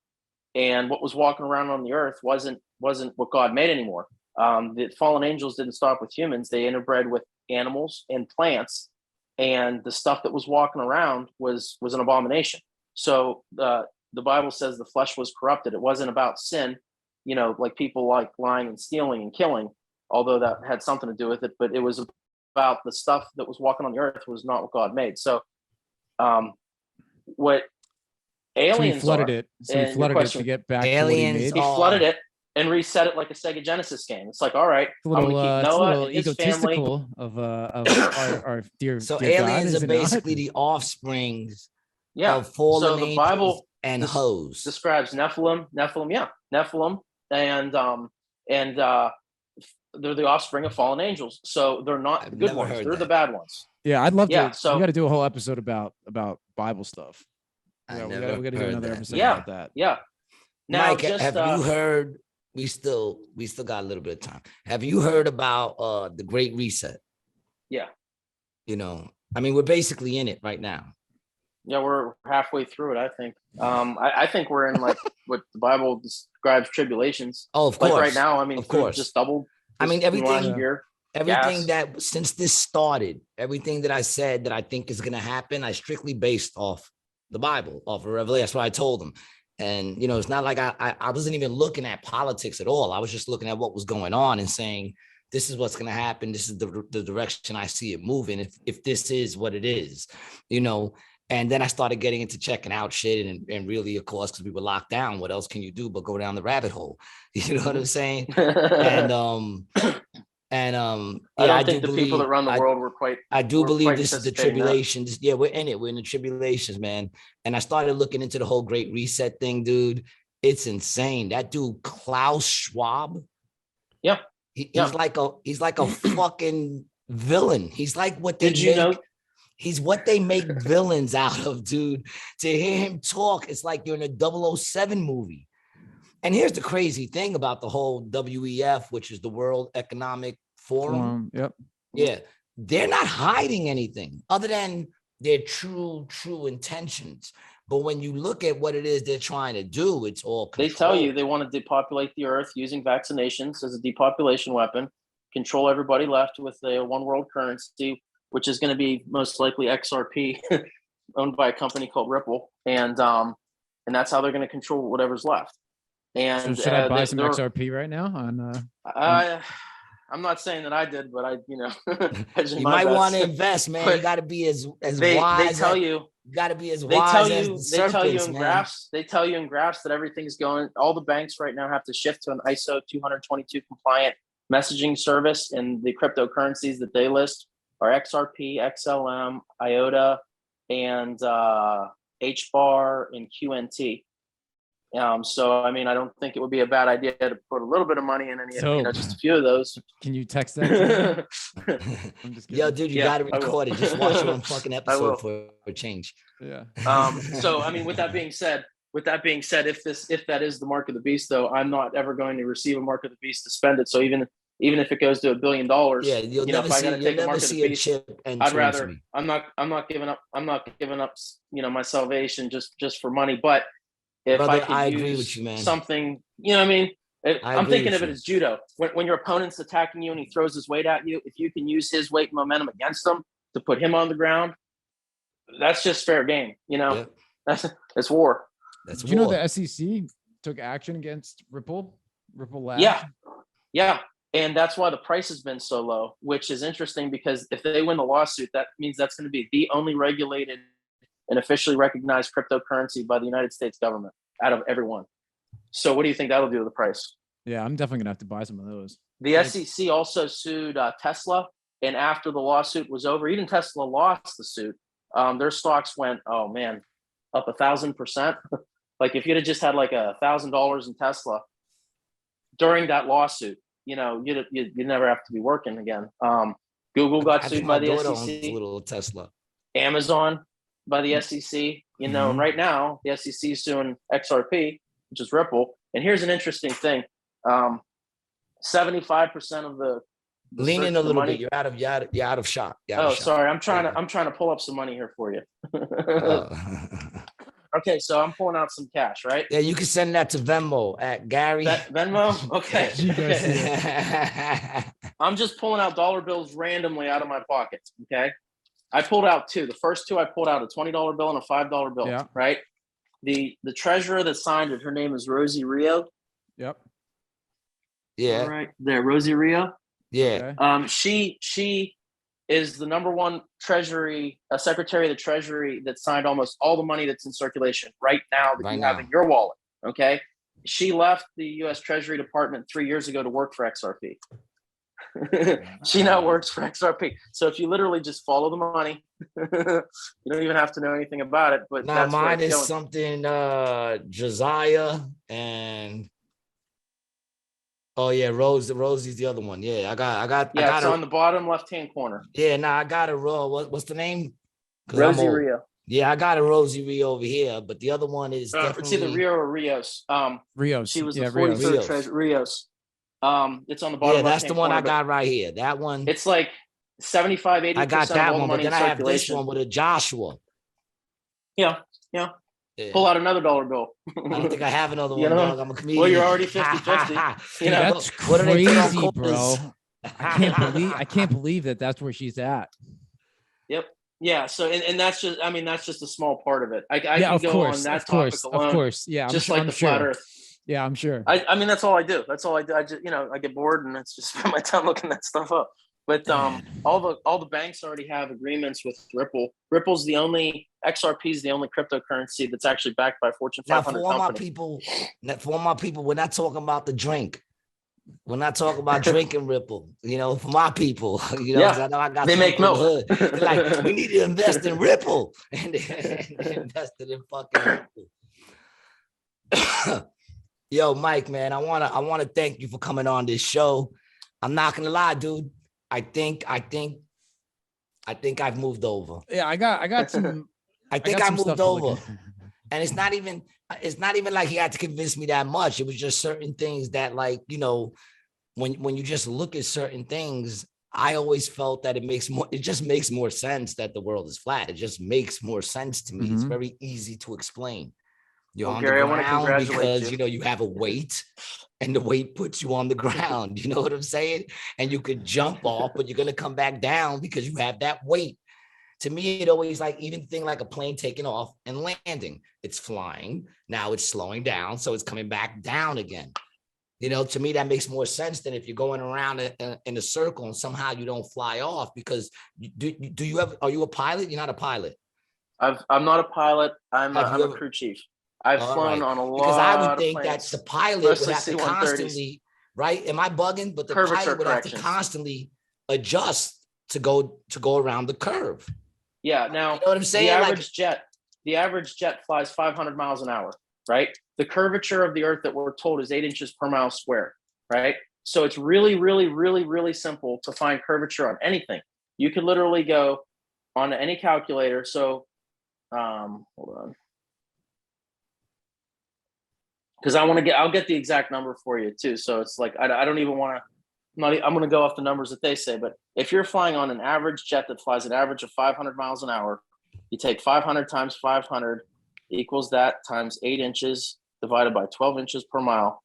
and what was walking around on the earth wasn't what God made anymore. The fallen angels didn't stop with humans; they interbred with animals and plants, and the stuff that was walking around was an abomination. So the Bible says the flesh was corrupted. It wasn't about sin, like people like lying and stealing and killing, although that had something to do with it. But it was about the stuff that was walking on the earth was not what God made. So what aliens he flooded are, it. So he flooded it to get back aliens. to what he made. He flooded it and reset it like a Sega Genesis game. It's like, all right, I'm gonna keep Noah and his egotistical family of our dear. So dear aliens God, are basically the offsprings of fallen so the angels Bible and hoes. Describes Nephilim, and they're the offspring of fallen angels. So they're not the good ones; they're the bad ones. Yeah, I'd love to. So we got to do a whole episode about Bible stuff. We got to do another episode about that. Yeah. Now, Mike, have you heard? We still got a little bit of time. Have you heard about the Great Reset? Yeah. I mean, we're basically in it right now. Yeah, we're halfway through it, I think. I think we're in like what the Bible describes tribulations. Oh, of course. Like right now, I mean, of course, just doubled. I mean, everything gas. that since this started, everything that I said that I think is going to happen, I strictly based off the Bible, off of Revelation. That's what I told them. And, it's not like I wasn't even looking at politics at all. I was just looking at what was going on and saying, this is what's going to happen. This is the direction I see it moving. If this is what it is, and then I started getting into checking out shit and really, of course, because we were locked down, what else can you do but go down the rabbit hole? You know what I'm saying? And I think the people that run the world were quite. I do believe this is the tribulation. Yeah, we're in it. We're in the tribulations, man. And I started looking into the whole Great Reset thing, dude. It's insane. That dude Klaus Schwab. Yeah, he's like a fucking villain. He's like what they make. He's what they make villains out of, dude. To hear him talk, it's like you're in a 007 movie. And here's the crazy thing about the whole WEF, which is the World Economic Forum. Yep. Yeah. They're not hiding anything other than their true intentions. But when you look at what it is they're trying to do, it's all control. They tell you they want to depopulate the earth using vaccinations as a depopulation weapon, control everybody left with a one world currency, which is going to be most likely XRP, owned by a company called Ripple. And that's how they're going to control whatever's left. And so should I buy some XRP right now? I'm not saying that I did, but you might want to invest, man. But you got to be as wise. They tell you got to be as wise as the serpents, tell you in graphs. They tell you in graphs that everything's going. All the banks right now have to shift to an ISO 222 compliant messaging service, and the cryptocurrencies that they list are XRP, XLM, IOTA, and HBAR and QNT. So I mean, I don't think it would be a bad idea to put a little bit of money in any, just a few of those. Can you text that? I'm just kidding. Yo, dude, you gotta record it. Just watch one fucking episode for a change. Yeah. So I mean, with that being said, if that is the mark of the beast, though, I'm not ever going to receive a mark of the beast to spend it. So even if it goes to $1 billion, yeah, you'll never see a chip. And I'd rather. I'm not giving up. My salvation just for money, but. if I Brother, could I use agree with you, man. something, you know what I mean? I'm agree thinking with of it you. as judo. When your opponent's attacking you and he throws his weight at you, if you can use his weight and momentum against him to put him on the ground, that's just fair game. You know, Yep. it's war. Did you know the SEC took action against Ripple Labs? Yeah. And that's why the price has been so low, which is interesting because if they win the lawsuit, that means that's going to be the only regulated and officially recognized cryptocurrency by the United States government out of everyone. So what do you think that'll do to the price? Yeah, I'm definitely gonna have to buy some of those. The SEC also sued Tesla, and after the lawsuit was over, even Tesla lost the suit. Their stocks went, oh man, up 1,000%. Like if you'd have just had like $1,000 in Tesla during that lawsuit, you know, you'd never have to be working again. Google got sued by the SEC. Little Tesla. Amazon by the SEC. You know, and right now the SEC is suing XRP, which is Ripple. And here's an interesting thing: 75% of the lean in a little bit. You're out of shot. Sorry. I'm trying to pull up some money here for you. Okay, so I'm pulling out some cash, right? Yeah, you can send that to Venmo at Gary. Venmo? Okay. I'm just pulling out dollar bills randomly out of my pockets, okay? I pulled out two. The first two I pulled out a $20 bill and a $5 bill, right? The treasurer that signed it, her name is Rosie Rio. Yep. Yeah. All right. There, Rosie Rio. Yeah. Okay. She is the number one secretary of the Treasury that signed almost all the money that's in circulation right now that you have in your wallet. Okay. She left the U.S. Treasury Department 3 years ago to work for XRP. She now works for XRP. So if you literally just follow the money, you don't even have to know anything about it. But now mine is something Josiah and oh yeah, Rosie's the other one. Yeah, I got it's on the bottom left-hand corner. Yeah, I got a what's the name? Rosie Rio. Yeah, I got a Rosie Rio over here, but the other one is it's either Rio or Rios. Rios. She was the 43rd treasurer. Rios. It's on the bottom. Yeah, that's the one I got right here. That one. It's like 75-80%. I got that one, but then I have this one with a Joshua. Yeah. Pull out another dollar bill. I don't think I have another one, dog. I'm a comedian. Well, you're already 50-50. Dude, that's crazy, bro. I can't believe that that's where she's at. Yep. Yeah. So, and that's just, that's just a small part of it. I can go on that topic alone. Of course. Yeah. Just like the flat Earth. Yeah, I'm sure. That's all I do. That's all I do. I just, I get bored and it's just spend my time looking that stuff up. But all the banks already have agreements with Ripple. Ripple's the only XRP is the only cryptocurrency that's actually backed by Fortune 500 company. For all my people, we're not talking about the drink. We're not talking about drinking Ripple. For my people, I know I got they make milk. They're like, we need to invest in Ripple, and they invested in fucking Ripple. Yo, Mike, man, I wanna thank you for coming on this show. I'm not gonna lie, dude. I think I've moved over. Yeah, I got some. I moved over, and it's not even like he had to convince me that much. It was just certain things that, like, when you just look at certain things, I always felt that it just makes more sense that the world is flat. It just makes more sense to me. Mm-hmm. It's very easy to explain. You're on Gary, the ground because you have a weight, and the weight puts you on the ground. You know what I'm saying? And you could jump off, but you're gonna come back down because you have that weight. To me, it always even thing like a plane taking off and landing. It's flying, now it's slowing down, so it's coming back down again. To me, that makes more sense than if you're going around in a circle and somehow you don't fly off. Because are you a pilot? You're not a pilot. I'm not a pilot. I'm a crew chief. I've flown on a lot because I would think planes, that the pilot would have to constantly, right? Am I bugging? But the pilot would have to constantly adjust to go around the curve. Yeah. Now, you know what I'm saying? The average jet flies 500 miles an hour, right? The curvature of the Earth that we're told is 8 inches per mile square, right? So it's really, really, really, really simple to find curvature on anything. You could literally go on any calculator. So, hold on. Because I'll get the exact number for you too. So it's like, I don't even want to, I'm going to go off the numbers that they say, but if you're flying on an average jet that flies an average of 500 miles an hour, you take 500 times 500 equals that times 8 inches divided by 12 inches per mile.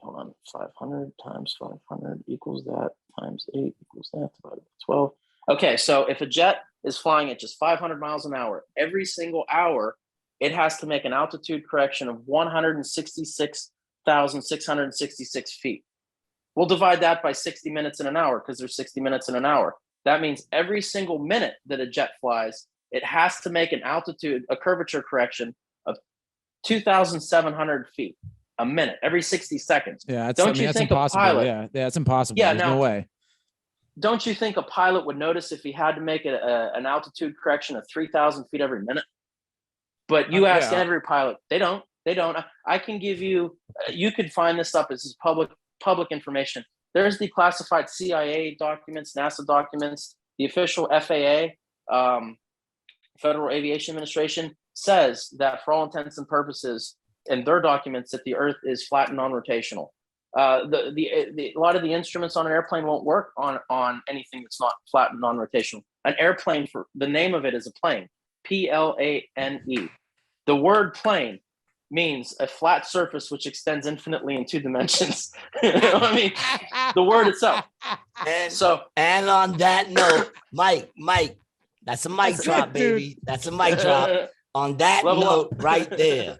Hold on, 500 times 500 equals that times 8 equals that divided by 12. Okay, so if a jet is flying at just 500 miles an hour, every single hour, it has to make an altitude correction of 166,666 feet. We'll divide that by 60 minutes in an hour because there's 60 minutes in an hour. That means every single minute that a jet flies, it has to make a curvature correction of 2,700 feet a minute, every 60 seconds. Yeah, that's impossible. Yeah, that's impossible. Yeah, there's no way. Don't you think a pilot would notice if he had to make an altitude correction of 3,000 feet every minute? But you ask every pilot, they don't. I can give you, you could find this up. This is public information. There's the classified CIA documents, NASA documents, the official FAA, Federal Aviation Administration, says that for all intents and purposes, in their documents, that the Earth is flat and non-rotational. A lot of the instruments on an airplane won't work on anything that's not flat and non-rotational. An airplane, for the name of it is a plane, Plane. The word plane means a flat surface which extends infinitely in 2 dimensions. You know what I mean? The word itself. And on that note, Mike, that's a mic drop, baby. That's a mic drop. On that note, right there,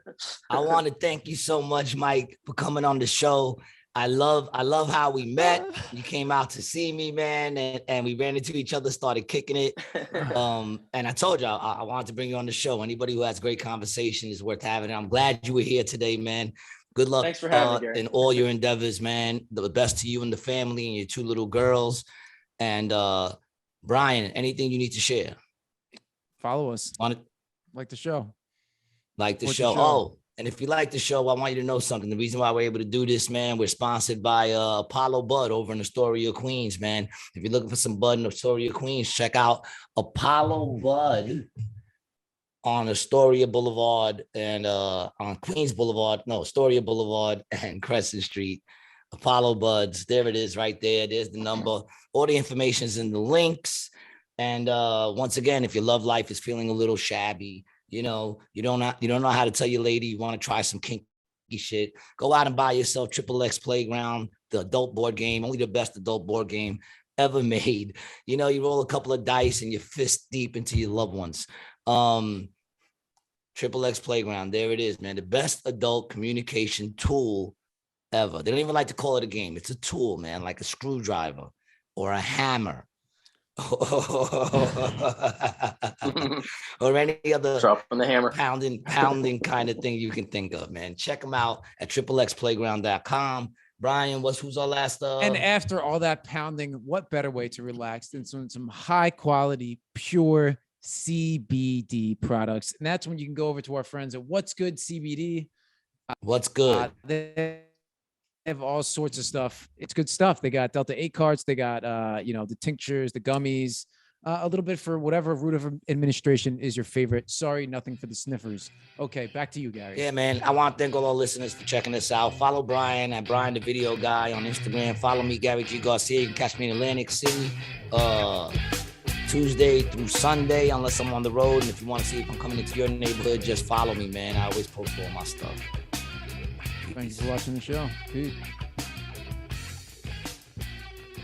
I want to thank you so much, Mike, for coming on the show. I love how we met. You came out to see me, man, and we ran into each other, started kicking it. And I told you I wanted to bring you on the show. Anybody who has great conversation is worth having. And I'm glad you were here today, man. Good luck. Thanks for having me, Gary. In all your endeavors, man. The best to you and the family and your 2 little girls. And Brian, anything you need to share? Follow us. On it. Like the show. Like the show. Oh, and if you like the show, I want you to know something. The reason why we're able to do this, man, we're sponsored by Apollo Bud over in Astoria, Queens, man. If you're looking for some bud in Astoria, Queens, check out Apollo Bud on Astoria Boulevard and on Queens Boulevard. No, Astoria Boulevard and Crescent Street. Apollo Buds. There it is right there. There's the number. All the information is in the links. And once again, if your love life is feeling a little shabby, you don't know how to tell your lady you want to try some kinky shit, go out and buy yourself XXX Playground, the adult board game, only the best adult board game ever made. You roll a couple of dice and you're fist deep into your loved ones. XXX Playground, there it is, man. The best adult communication tool ever. They don't even like to call it a game. It's a tool, man, like a screwdriver or a hammer. Or any other dropping the hammer, pounding kind of thing you can think of, man. Check them out at xxplayground.com. Brian, who's our last? And after all that pounding, what better way to relax than some high quality, pure CBD products? And that's when you can go over to our friends at What's Good CBD. What's Good? They have all sorts of stuff. It's good stuff. They got Delta 8 carts. They got, the tinctures, the gummies, a little bit for whatever route of administration is your favorite. Sorry, nothing for the sniffers. Okay, back to you, Gary. Yeah, man. I want to thank all our listeners for checking us out. Follow Brian at Brian the Video Guy on Instagram. Follow me, Gary G. Garcia. You can catch me in Atlantic City Tuesday through Sunday, unless I'm on the road. And if you want to see if I'm coming into your neighborhood, just follow me, man. I always post all my stuff. Thanks for watching the show. Peace.